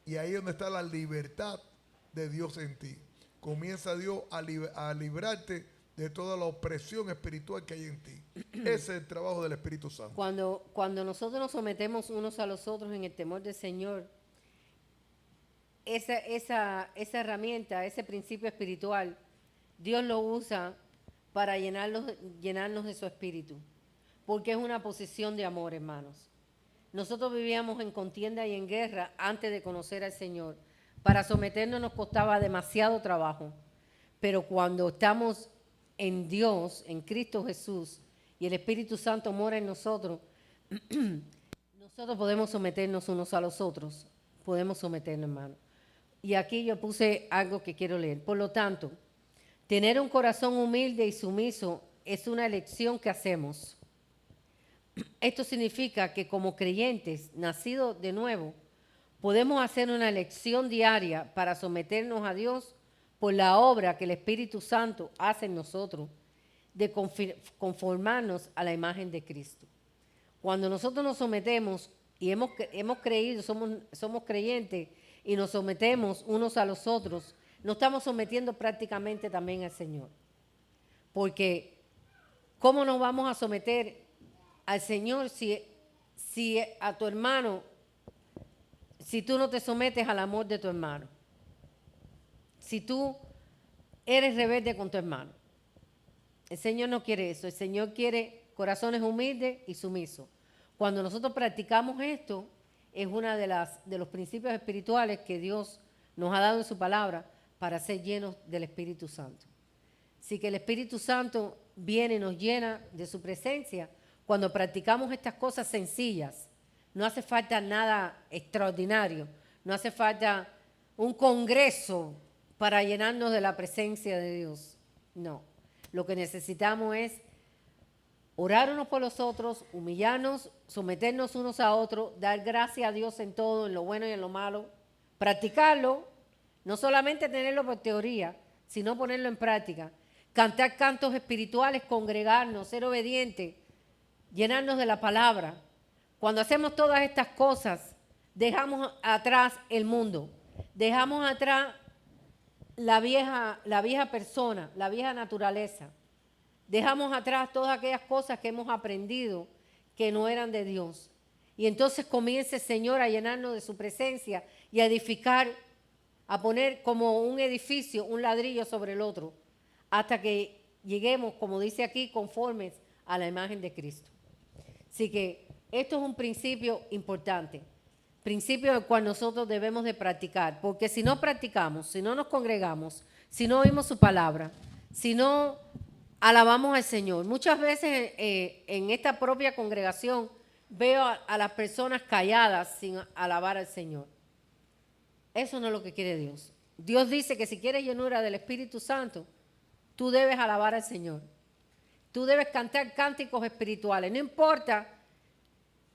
Y ahí es donde está la libertad de Dios en ti. Comienza Dios a librarte de toda la opresión espiritual que hay en ti. Ese es el trabajo del Espíritu Santo. Cuando nosotros nos sometemos unos a los otros en el temor del Señor, esa herramienta, ese principio espiritual, Dios lo usa para llenarnos de su espíritu, porque es una posición de amor, hermanos. Nosotros vivíamos en contienda y en guerra antes de conocer al Señor. Para someternos nos costaba demasiado trabajo, pero cuando estamos en Dios, en Cristo Jesús, y el Espíritu Santo mora en nosotros, nosotros podemos someternos unos a los otros. Podemos someternos, hermano. Y aquí yo puse algo que quiero leer. Por lo tanto, tener un corazón humilde y sumiso es una elección que hacemos. Esto significa que como creyentes, nacidos de nuevo, podemos hacer una elección diaria para someternos a Dios por la obra que el Espíritu Santo hace en nosotros de conformarnos a la imagen de Cristo. Cuando nosotros nos sometemos y hemos creído, somos creyentes y nos sometemos unos a los otros, nos estamos sometiendo prácticamente también al Señor. Porque ¿cómo nos vamos a someter al Señor si a tu hermano, si tú no te sometes al amor de tu hermano? Si tú eres rebelde con tu hermano. El Señor no quiere eso. El Señor quiere corazones humildes y sumisos. Cuando nosotros practicamos esto, es uno de los principios espirituales que Dios nos ha dado en su palabra para ser llenos del Espíritu Santo. Así que el Espíritu Santo viene y nos llena de su presencia cuando practicamos estas cosas sencillas. No hace falta nada extraordinario, no hace falta un congreso para llenarnos de la presencia de Dios. No, lo que necesitamos es orar unos por los otros, humillarnos, someternos unos a otros, dar gracias a Dios en todo, en lo bueno y en lo malo, practicarlo, no solamente tenerlo por teoría, sino ponerlo en práctica. Cantar cantos espirituales, congregarnos, ser obedientes, llenarnos de la palabra. Cuando hacemos todas estas cosas, dejamos atrás el mundo, dejamos atrás la vieja persona, la vieja naturaleza. Dejamos atrás todas aquellas cosas que hemos aprendido que no eran de Dios. Y entonces comienza el Señor a llenarnos de su presencia y a edificar, a poner como un edificio, un ladrillo sobre el otro, hasta que lleguemos, como dice aquí, conformes a la imagen de Cristo. Así que esto es un principio importante, principio del cual nosotros debemos de practicar, porque si no practicamos, si no nos congregamos, si no oímos su palabra, si no alabamos al Señor. Muchas veces en esta propia congregación veo a las personas calladas sin alabar al Señor. Eso no es lo que quiere Dios. Dios dice que si quieres llenura del Espíritu Santo, tú debes alabar al Señor. Tú debes cantar cánticos espirituales. No importa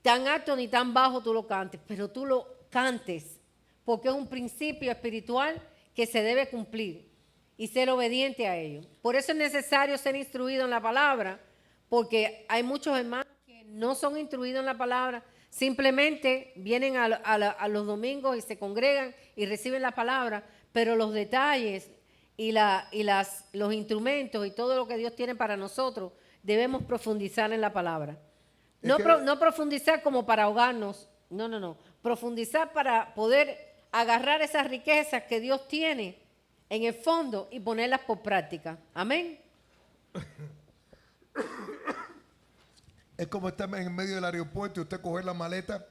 tan alto ni tan bajo tú lo cantes, pero tú lo cantes, porque es un principio espiritual que se debe cumplir y ser obediente a ello. Por eso es necesario ser instruido en la palabra, porque hay muchos hermanos que no son instruidos en la palabra, simplemente vienen a los domingos y se congregan y reciben la palabra, pero los detalles y los instrumentos y todo lo que Dios tiene para nosotros, debemos profundizar en la palabra. No profundizar como para ahogarnos, no. Profundizar para poder agarrar esas riquezas que Dios tiene en el fondo y ponerlas por práctica. Amén. Es como estar en medio del aeropuerto y usted coger la maleta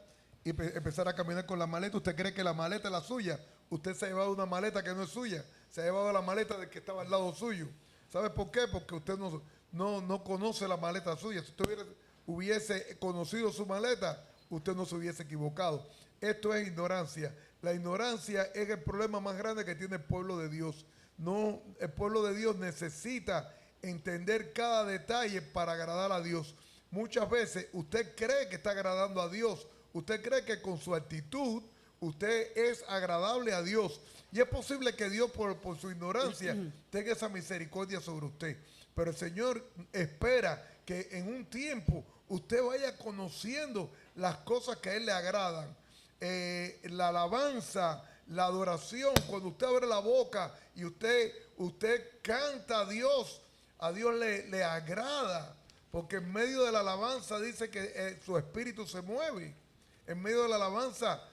y empezar a caminar con la maleta. Usted cree que la maleta es la suya. Usted se ha llevado una maleta que no es suya. Se ha llevado la maleta del que estaba al lado suyo. ¿Sabe por qué? Porque usted no conoce la maleta suya. Si usted hubiese conocido su maleta, usted no se hubiese equivocado. Esto es ignorancia. La ignorancia es el problema más grande que tiene el pueblo de Dios. No, el pueblo de Dios necesita entender cada detalle para agradar a Dios. Muchas veces usted cree que está agradando a Dios. Usted cree que con su actitud usted es agradable a Dios. Y es posible que Dios por su ignorancia tenga esa misericordia sobre usted. Pero el Señor espera que en un tiempo usted vaya conociendo las cosas que a Él le agradan. La alabanza, la adoración, cuando usted abre la boca y usted canta a Dios le agrada, porque en medio de la alabanza dice que su espíritu se mueve. En medio de la alabanza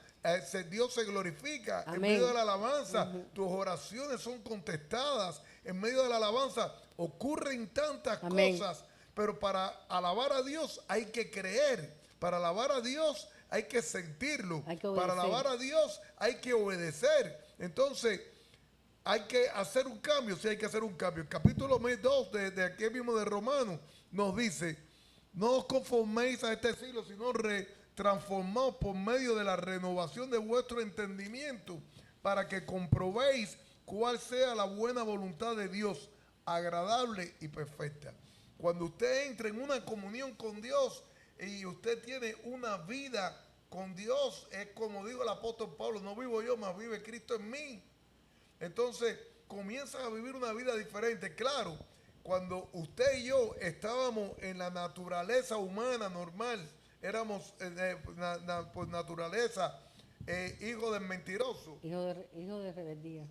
Dios se glorifica. Amén. En medio de la alabanza tus oraciones son contestadas. En medio de la alabanza ocurren tantas cosas, pero para alabar a Dios hay que creer. Para alabar a Dios hay que sentirlo. Para alabar a Dios hay que obedecer. Entonces, hay que hacer un cambio. Sí, hay que hacer un cambio. El capítulo 2 de aquí mismo de Romanos nos dice: no os conforméis a este siglo, sino transformaos por medio de la renovación de vuestro entendimiento, para que comprobéis cuál sea la buena voluntad de Dios, agradable y perfecta. Cuando usted entra en una comunión con Dios y usted tiene una vida con Dios, es como dijo el apóstol Pablo: no vivo yo, mas vive Cristo en mí. Entonces comienzan a vivir una vida diferente. Claro, cuando usted y yo estábamos en la naturaleza humana normal, éramos por naturaleza hijos del mentiroso. Hijo de rebeldía.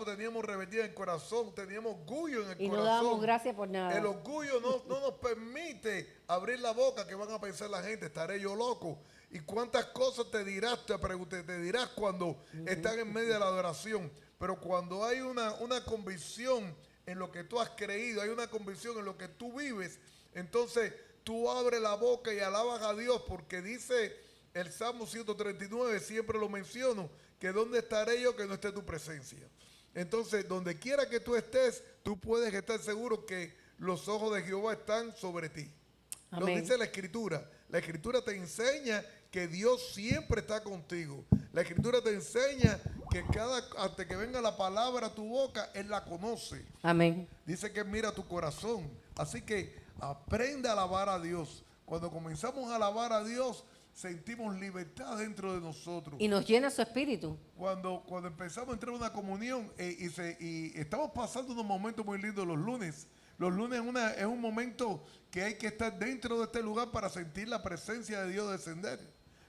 Teníamos rebeldía en el corazón, teníamos orgullo en el corazón. Y no dábamos gracias por nada. El orgullo no nos permite abrir la boca, que van a pensar la gente: estaré yo loco. ¿Y cuántas cosas te dirás cuando estás en medio de la adoración? Pero cuando hay una convicción en lo que tú has creído, hay una convicción en lo que tú vives, entonces tú abres la boca y alabas a Dios, porque dice el Salmo 139, siempre lo menciono, que dónde estaré yo que no esté tu presencia. Entonces, donde quiera que tú estés, tú puedes estar seguro que los ojos de Jehová están sobre ti. Lo Amén. dice la Escritura. La Escritura te enseña que Dios siempre está contigo. La Escritura te enseña que antes que venga la palabra a tu boca, Él la conoce. Amén. Dice que mira tu corazón. Así que aprende a alabar a Dios. Cuando comenzamos a alabar a Dios, sentimos libertad dentro de nosotros. Y nos llena su espíritu. Cuando empezamos a entrar en una comunión y estamos pasando unos momentos muy lindos los lunes. Los lunes es un momento que hay que estar dentro de este lugar para sentir la presencia de Dios descender.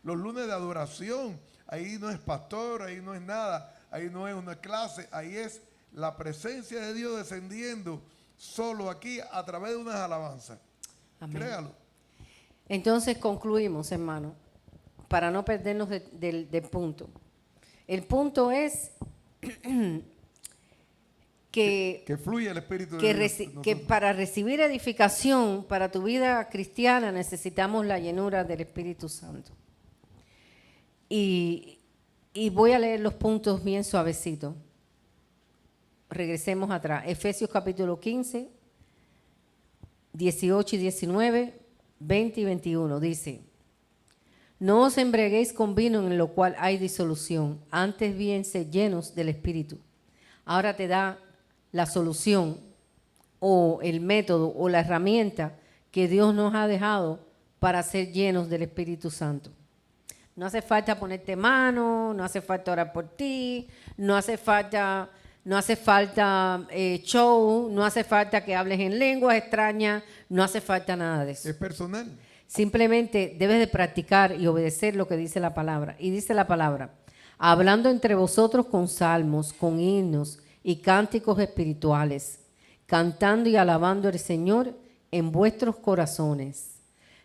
Los lunes de adoración, ahí no es pastor, ahí no es nada, ahí no es una clase, ahí es la presencia de Dios descendiendo solo aquí a través de unas alabanzas. Amén. Créalo. Entonces concluimos, hermano, para no perdernos del punto. El punto es que fluya el Espíritu de que, Dios. que para recibir edificación para tu vida cristiana necesitamos la llenura del Espíritu Santo. Y voy a leer los puntos bien suavecitos. Regresemos atrás. Efesios capítulo 15, 18 y 19, 20 y 21 dice: no os embriaguéis con vino en lo cual hay disolución, antes bien sed llenos del Espíritu. Ahora te da la solución o el método o la herramienta que Dios nos ha dejado para ser llenos del Espíritu Santo. No hace falta ponerte mano, no hace falta orar por ti, no hace falta show, no hace falta que hables en lenguas extrañas, no hace falta nada de eso. Es personal. Simplemente debes de practicar y obedecer lo que dice la palabra. Y dice la palabra: hablando entre vosotros con salmos, con himnos y cánticos espirituales, cantando y alabando al Señor en vuestros corazones,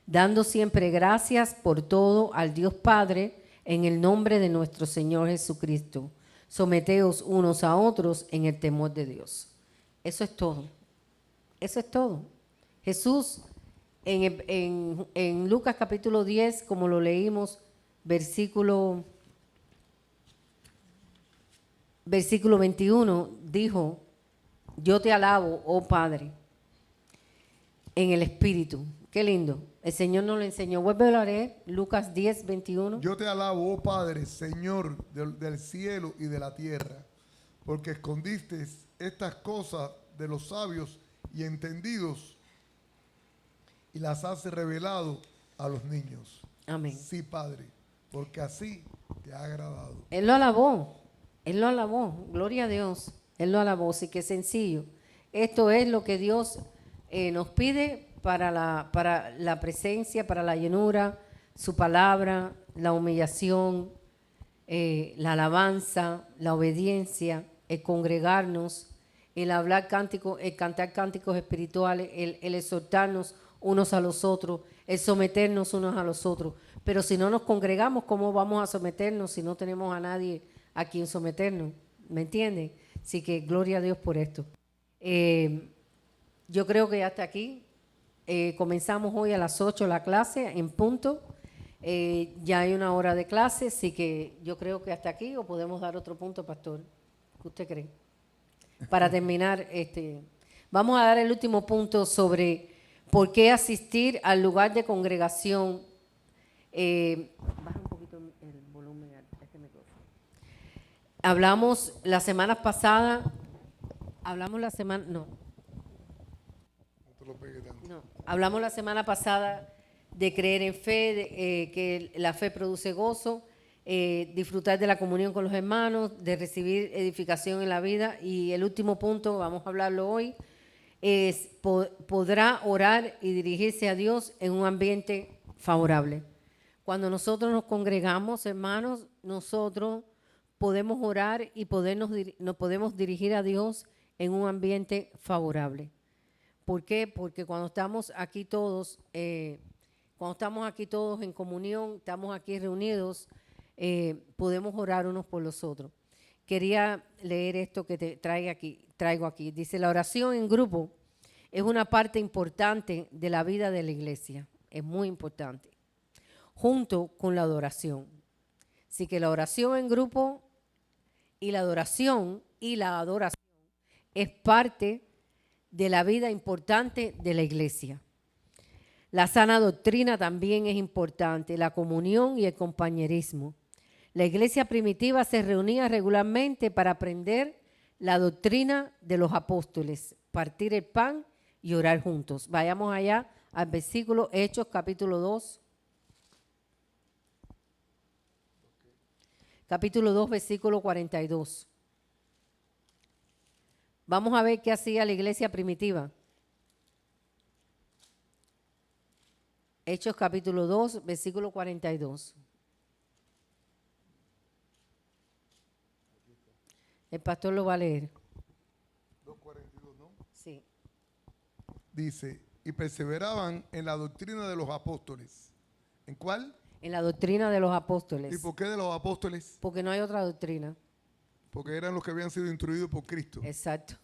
dando siempre gracias por todo al Dios Padre en el nombre de nuestro Señor Jesucristo. Someteos unos a otros en el temor de Dios. Eso es todo. Eso es todo. Jesús en Lucas capítulo 10, como lo leímos, versículo 21, dijo: yo te alabo, oh Padre, en el Espíritu. Qué lindo. El Señor nos lo enseñó. Vuelve a leer Lucas 10, 21. Yo te alabo, oh Padre, Señor del cielo y de la tierra, porque escondiste estas cosas de los sabios y entendidos y las has revelado a los niños. Amén. Sí, Padre, porque así te ha agradado. Él lo alabó. Él lo alabó. Gloria a Dios. Él lo alabó. Sí, que sencillo. Esto es lo que Dios nos pide para la presencia, para la llenura, su palabra, la humillación, la alabanza, la obediencia, el congregarnos, el hablar cánticos, el cantar cánticos espirituales, el exhortarnos unos a los otros, el someternos unos a los otros. Pero si no nos congregamos, ¿cómo vamos a someternos si no tenemos a nadie a quien someternos? ¿Me entienden? Así que gloria a Dios por esto. Yo creo que ya hasta aquí. Comenzamos hoy a las 8 la clase en punto. Ya hay una hora de clase, así que yo creo que hasta aquí, o podemos dar otro punto, pastor. ¿Qué usted cree? Para terminar, vamos a dar el último punto sobre por qué asistir al lugar de congregación. Baja un poquito el volumen a este micrófono. Hablamos la semana pasada, hablamos la semana pasada de creer en fe, que la fe produce gozo, disfrutar de la comunión con los hermanos, de recibir edificación en la vida. Y el último punto, vamos a hablarlo hoy, es podrá orar y dirigirse a Dios en un ambiente favorable. Cuando nosotros nos congregamos, hermanos, nosotros podemos orar y nos podemos dirigir a Dios en un ambiente favorable. ¿Por qué? Porque cuando estamos aquí todos en comunión, estamos aquí reunidos, podemos orar unos por los otros. Quería leer esto que traigo aquí. Dice: la oración en grupo es una parte importante de la vida de la iglesia. Es muy importante. Junto con la adoración. Así que la oración en grupo y la adoración es parte de la vida importante de la iglesia. La sana doctrina también es importante, la comunión y el compañerismo. La iglesia primitiva se reunía regularmente para aprender la doctrina de los apóstoles, partir el pan y orar juntos. Vayamos allá al versículo Hechos capítulo 2. Capítulo 2, versículo 42. Vamos a ver qué hacía la iglesia primitiva. Hechos capítulo 2, versículo 42. El pastor lo va a leer. 2:42, ¿no? Sí. Dice, y perseveraban en la doctrina de los apóstoles. ¿En cuál? En la doctrina de los ¿Y apóstoles. por qué de los apóstoles? Porque no hay otra doctrina. Porque eran los que habían sido instruidos por Cristo. Exacto.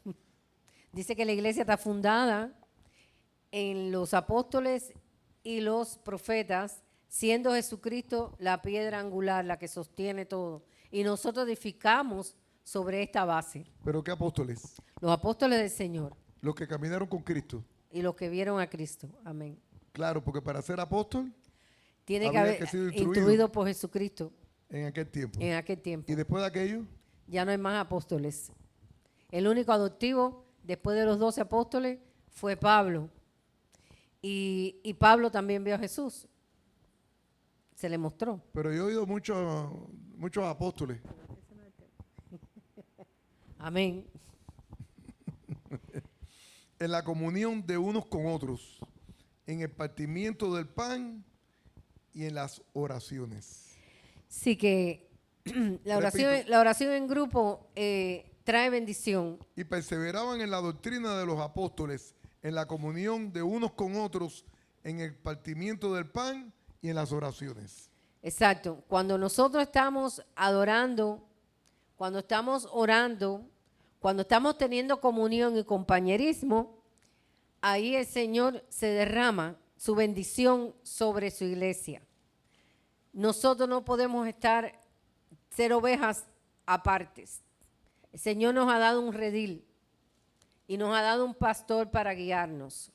Dice que la iglesia está fundada en los apóstoles y los profetas, siendo Jesucristo la piedra angular, la que sostiene todo. Y nosotros edificamos sobre esta base. ¿Pero qué apóstoles? Los apóstoles del Señor Los que caminaron con Cristo. y los que vieron a Cristo. Amén. Claro, porque para ser apóstol Tiene que había haber que ser instruido por Jesucristo en aquel tiempo. en aquel tiempo. Y después de aquello, Ya no hay más apóstoles. El único adoptivo después de los 12 apóstoles fue Pablo. Y Pablo también vio a Jesús. Se le mostró. pero yo he oído muchos apóstoles. Amén. En la comunión de unos con otros, en el partimiento del pan y en las oraciones. Sí que la oración en grupo trae bendición. Y perseveraban en la doctrina de los apóstoles, en la comunión de unos con otros, en el partimiento del pan y en las oraciones. Exacto. Cuando nosotros estamos adorando, cuando estamos orando, cuando estamos teniendo comunión y compañerismo, ahí el Señor se derrama su bendición sobre su iglesia. Nosotros no podemos ser ovejas apartes. El Señor nos ha dado un redil y nos ha dado un pastor para guiarnos.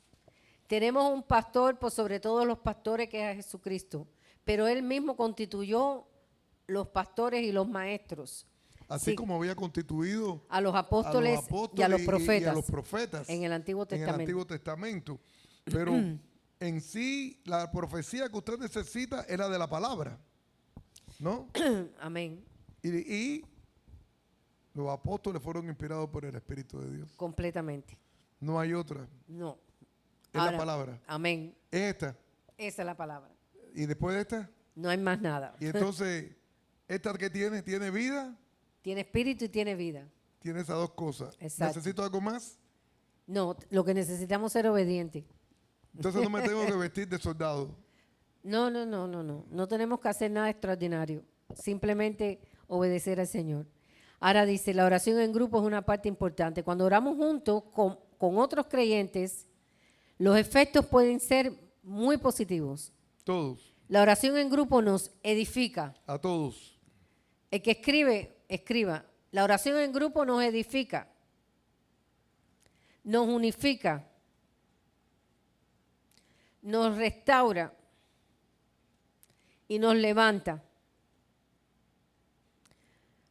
Tenemos un pastor por sobre todos los pastores, que es Jesucristo, pero Él mismo constituyó los pastores y los maestros. Así como había constituido a los apóstoles y a los profetas en el Antiguo Testamento. Pero en sí, la profecía que usted necesita es la de la palabra, ¿no? Amén. Y los apóstoles fueron inspirados por el Espíritu de Dios. Completamente. No hay otra. No. Es la palabra. Amén. Es esta. Esa es la palabra. Y después de esta. No hay más nada. Y entonces, esta que tiene vida. Tiene espíritu y tiene vida. Tiene esas dos cosas. Exacto. ¿Necesito algo más? No, lo que necesitamos es ser obedientes. Entonces no me tengo que vestir de soldado. No. No tenemos que hacer nada extraordinario. Simplemente obedecer al Señor. Ahora dice, la oración en grupo es una parte importante. Cuando oramos juntos con otros creyentes, los efectos pueden ser muy positivos. Todos. La oración en grupo nos edifica. A todos. El que escriba. La oración en grupo nos edifica, nos unifica, nos restaura y nos levanta.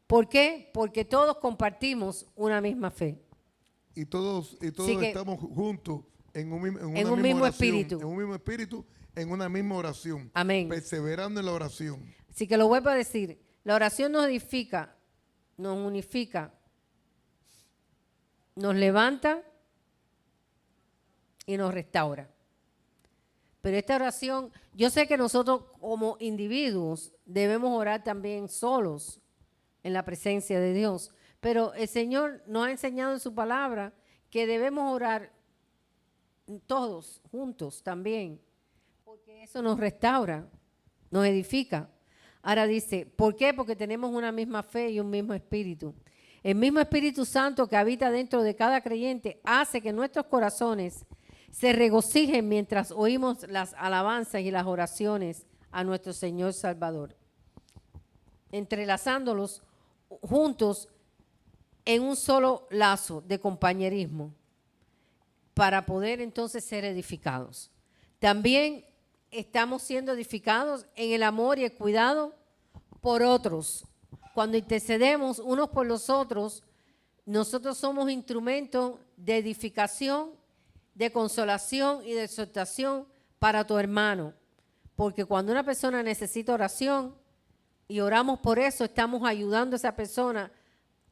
¿Por qué? Porque todos compartimos una misma fe. Y todos estamos juntos en un mismo espíritu. En un mismo espíritu, en una misma oración. Amén. Perseverando en la oración. Así que lo vuelvo a decir. La oración nos edifica, nos unifica, nos levanta y nos restaura. Pero esta oración, yo sé que nosotros como individuos debemos orar también solos en la presencia de Dios. Pero el Señor nos ha enseñado en su palabra que debemos orar todos juntos también, porque eso nos restaura, nos edifica. Ahora dice, ¿por qué? Porque tenemos una misma fe y un mismo espíritu. El mismo Espíritu Santo que habita dentro de cada creyente hace que nuestros corazones se regocijen mientras oímos las alabanzas y las oraciones a nuestro Señor Salvador. Entrelazándolos juntos en un solo lazo de compañerismo para poder entonces ser edificados. También estamos siendo edificados en el amor y el cuidado por otros. Cuando intercedemos unos por los otros, nosotros somos instrumentos de edificación, de consolación y de exhortación para tu hermano. Porque cuando una persona necesita oración y oramos por eso, estamos ayudando a esa persona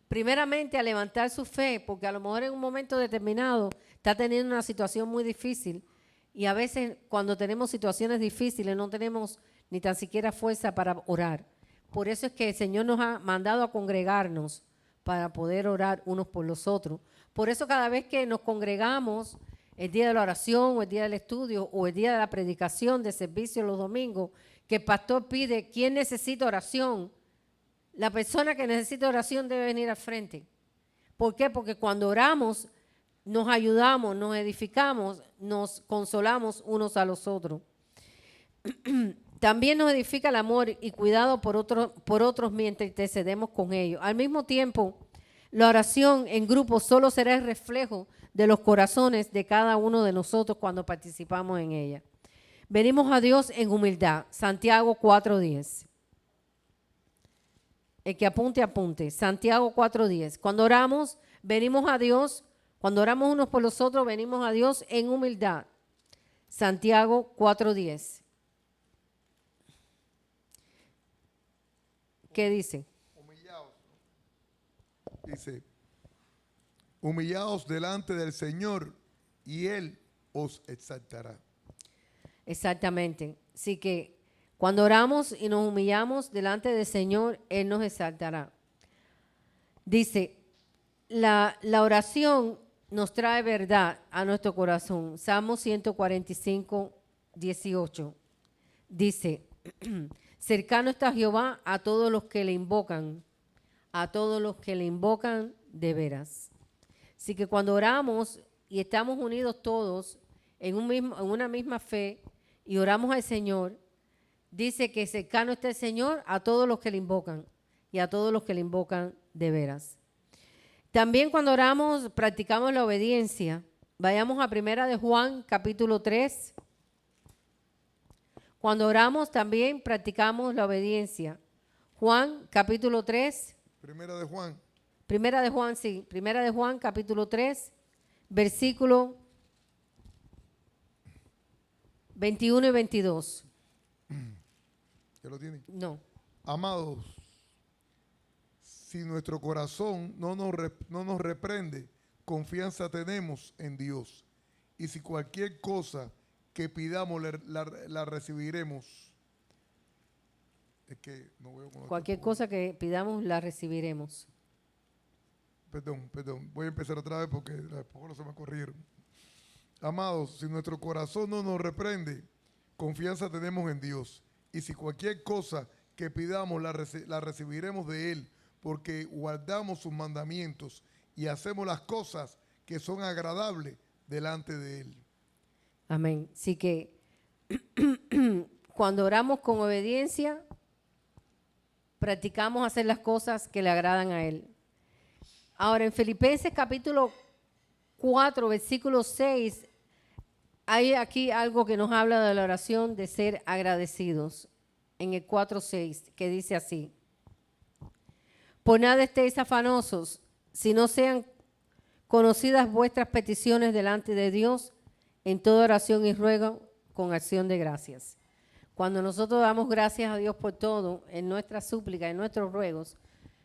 primeramente a levantar su fe, porque a lo mejor en un momento determinado está teniendo una situación muy difícil y a veces cuando tenemos situaciones difíciles no tenemos ni tan siquiera fuerza para orar. Por eso es que el Señor nos ha mandado a congregarnos para poder orar unos por los otros. Por eso cada vez que nos congregamos, el día de la oración o el día del estudio o el día de la predicación de servicio los domingos, que el pastor pide, ¿quién necesita oración? La persona que necesita oración debe venir al frente. ¿Por qué? Porque cuando oramos, nos ayudamos, nos edificamos, nos consolamos unos a los otros. También nos edifica el amor y cuidado por otros mientras intercedemos con ellos. Al mismo tiempo, la oración en grupo solo será el reflejo de los corazones de cada uno de nosotros cuando participamos en ella. Venimos a Dios en humildad. Santiago 4:10. El que apunte, apunte. Santiago 4:10. Cuando oramos, venimos a Dios. Cuando oramos unos por los otros, venimos a Dios en humildad. Santiago 4:10. ¿Qué dice? Humillaos. Dice, humillaos delante del Señor y Él os exaltará. Exactamente. Así que cuando oramos y nos humillamos delante del Señor, Él nos exaltará. Dice, la oración nos trae verdad a nuestro corazón. Salmo 145:18. Dice, cercano está Jehová a todos los que le invocan, a todos los que le invocan de veras. Así que cuando oramos y estamos unidos todos en una misma fe y oramos al Señor, dice que cercano está el Señor a todos los que le invocan y a todos los que le invocan de veras. También cuando oramos practicamos la obediencia. Vayamos a 1 de Juan capítulo 3. Cuando oramos también practicamos la obediencia. Juan capítulo 3. Primera de Juan. Primera de Juan capítulo 3, versículo 21 y 22. ¿Ya lo tienen? No. Amados, si nuestro corazón no nos reprende, confianza tenemos en Dios. Y si cualquier cosa que pidamos la recibiremos. Es que no veo con Cualquier cosa que pidamos la recibiremos. Perdón. Voy a empezar otra vez porque tampoco no se me corrieron. Amados, si nuestro corazón no nos reprende, confianza tenemos en Dios. Y si cualquier cosa que pidamos la recibiremos de Él, porque guardamos sus mandamientos y hacemos las cosas que son agradables delante de Él. Amén. Así que cuando oramos con obediencia, practicamos hacer las cosas que le agradan a Él. Ahora, en Filipenses capítulo 4, versículo 6, hay aquí algo que nos habla de la oración de ser agradecidos. En el 4:6, que dice así: por nada estéis afanosos, si no sean conocidas vuestras peticiones delante de Dios, en toda oración y ruego con acción de gracias. Cuando nosotros damos gracias a Dios por todo, en nuestras súplicas, en nuestros ruegos,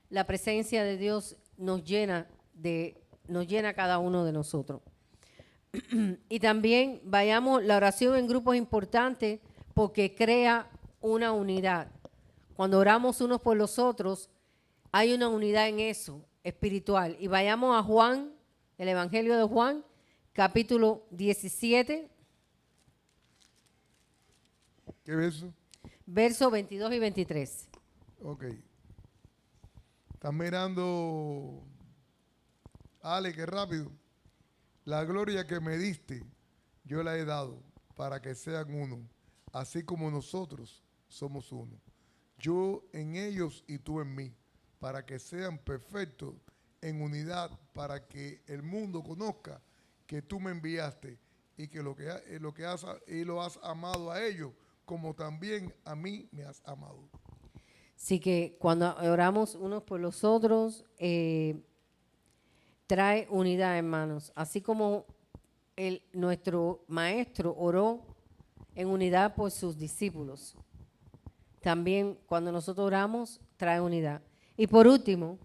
la presencia de Dios nos llena a cada uno de nosotros. Y también la oración en grupos es importante porque crea una unidad. Cuando oramos unos por los otros, hay una unidad en eso, espiritual. Y vayamos a Juan, el Evangelio de Juan, capítulo 17. ¿Qué verso? Versos 22 y 23. Ok. Estás mirando, Ale, qué rápido. La gloria que me diste, yo la he dado para que sean uno, así como nosotros somos uno. Yo en ellos y tú en mí, para que sean perfectos en unidad para que el mundo conozca que tú me enviaste y que lo has amado a ellos como también a mí me has amado. Así que cuando oramos unos por los otros, trae unidad, hermanos. Así como nuestro maestro oró en unidad por sus discípulos. También cuando nosotros oramos, trae unidad. Y por último,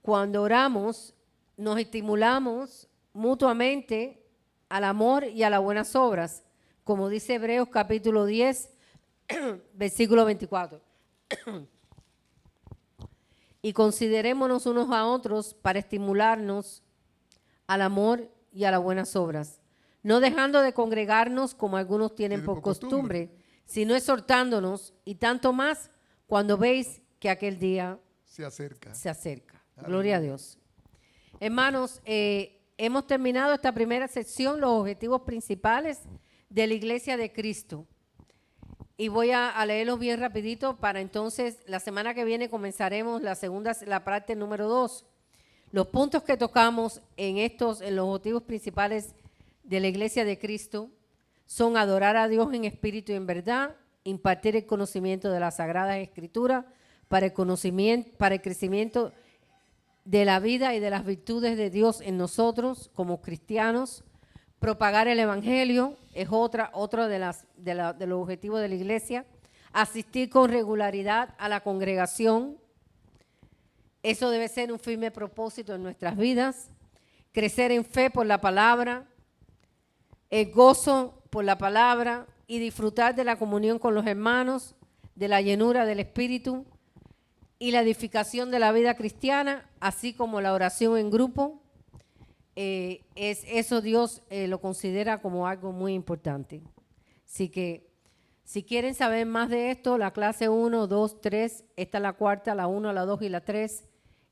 cuando oramos, nos estimulamos mutuamente al amor y a las buenas obras, como dice Hebreos capítulo 10, versículo 24. Y considerémonos unos a otros para estimularnos al amor y a las buenas obras, no dejando de congregarnos como algunos tienen por costumbre, sino exhortándonos, y tanto más cuando veis que aquel día se acerca. Gloria a Dios. Hermanos, hemos terminado esta primera sección, los objetivos principales de la Iglesia de Cristo. Y voy a leerlos bien rapidito para entonces la semana que viene comenzaremos la parte número 2. Los puntos que tocamos en los objetivos principales de la Iglesia de Cristo son adorar a Dios en espíritu y en verdad, impartir el conocimiento de las Sagradas Escrituras para el crecimiento de la vida y de las virtudes de Dios en nosotros como cristianos, propagar el Evangelio es otro de los objetivos de la iglesia, asistir con regularidad a la congregación, eso debe ser un firme propósito en nuestras vidas, crecer en fe por la palabra, el gozo por la palabra y disfrutar de la comunión con los hermanos, de la llenura del Espíritu y la edificación de la vida cristiana, así como la oración en grupo. Eso Dios lo considera como algo muy importante. Así que si quieren saber más de esto, la clase 1, 2, 3, esta es la cuarta, la 1, la 2 y la 3,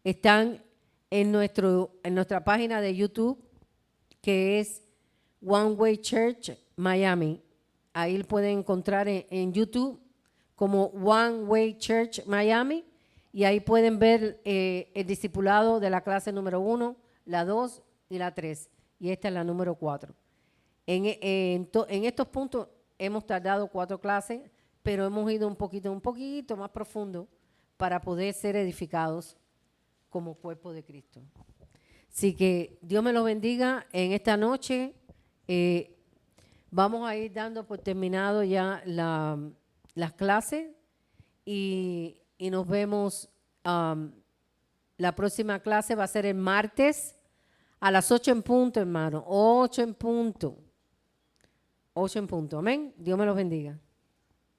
están en nuestra página de YouTube, que es One Way Church Miami. Ahí pueden encontrar en YouTube como One Way Church Miami, y ahí pueden ver el discipulado de la clase número 1, la 2 y la 3. Y esta es la número 4. En estos puntos hemos tardado 4 clases, pero hemos ido un poquito más profundo para poder ser edificados como cuerpo de Cristo. Así que Dios me los bendiga en esta noche. Vamos a ir dando por terminado ya las clases y nos vemos. La próxima clase va a ser el martes a las 8 en punto, hermano. 8 en punto. 8 en punto. Amén. Dios me los bendiga.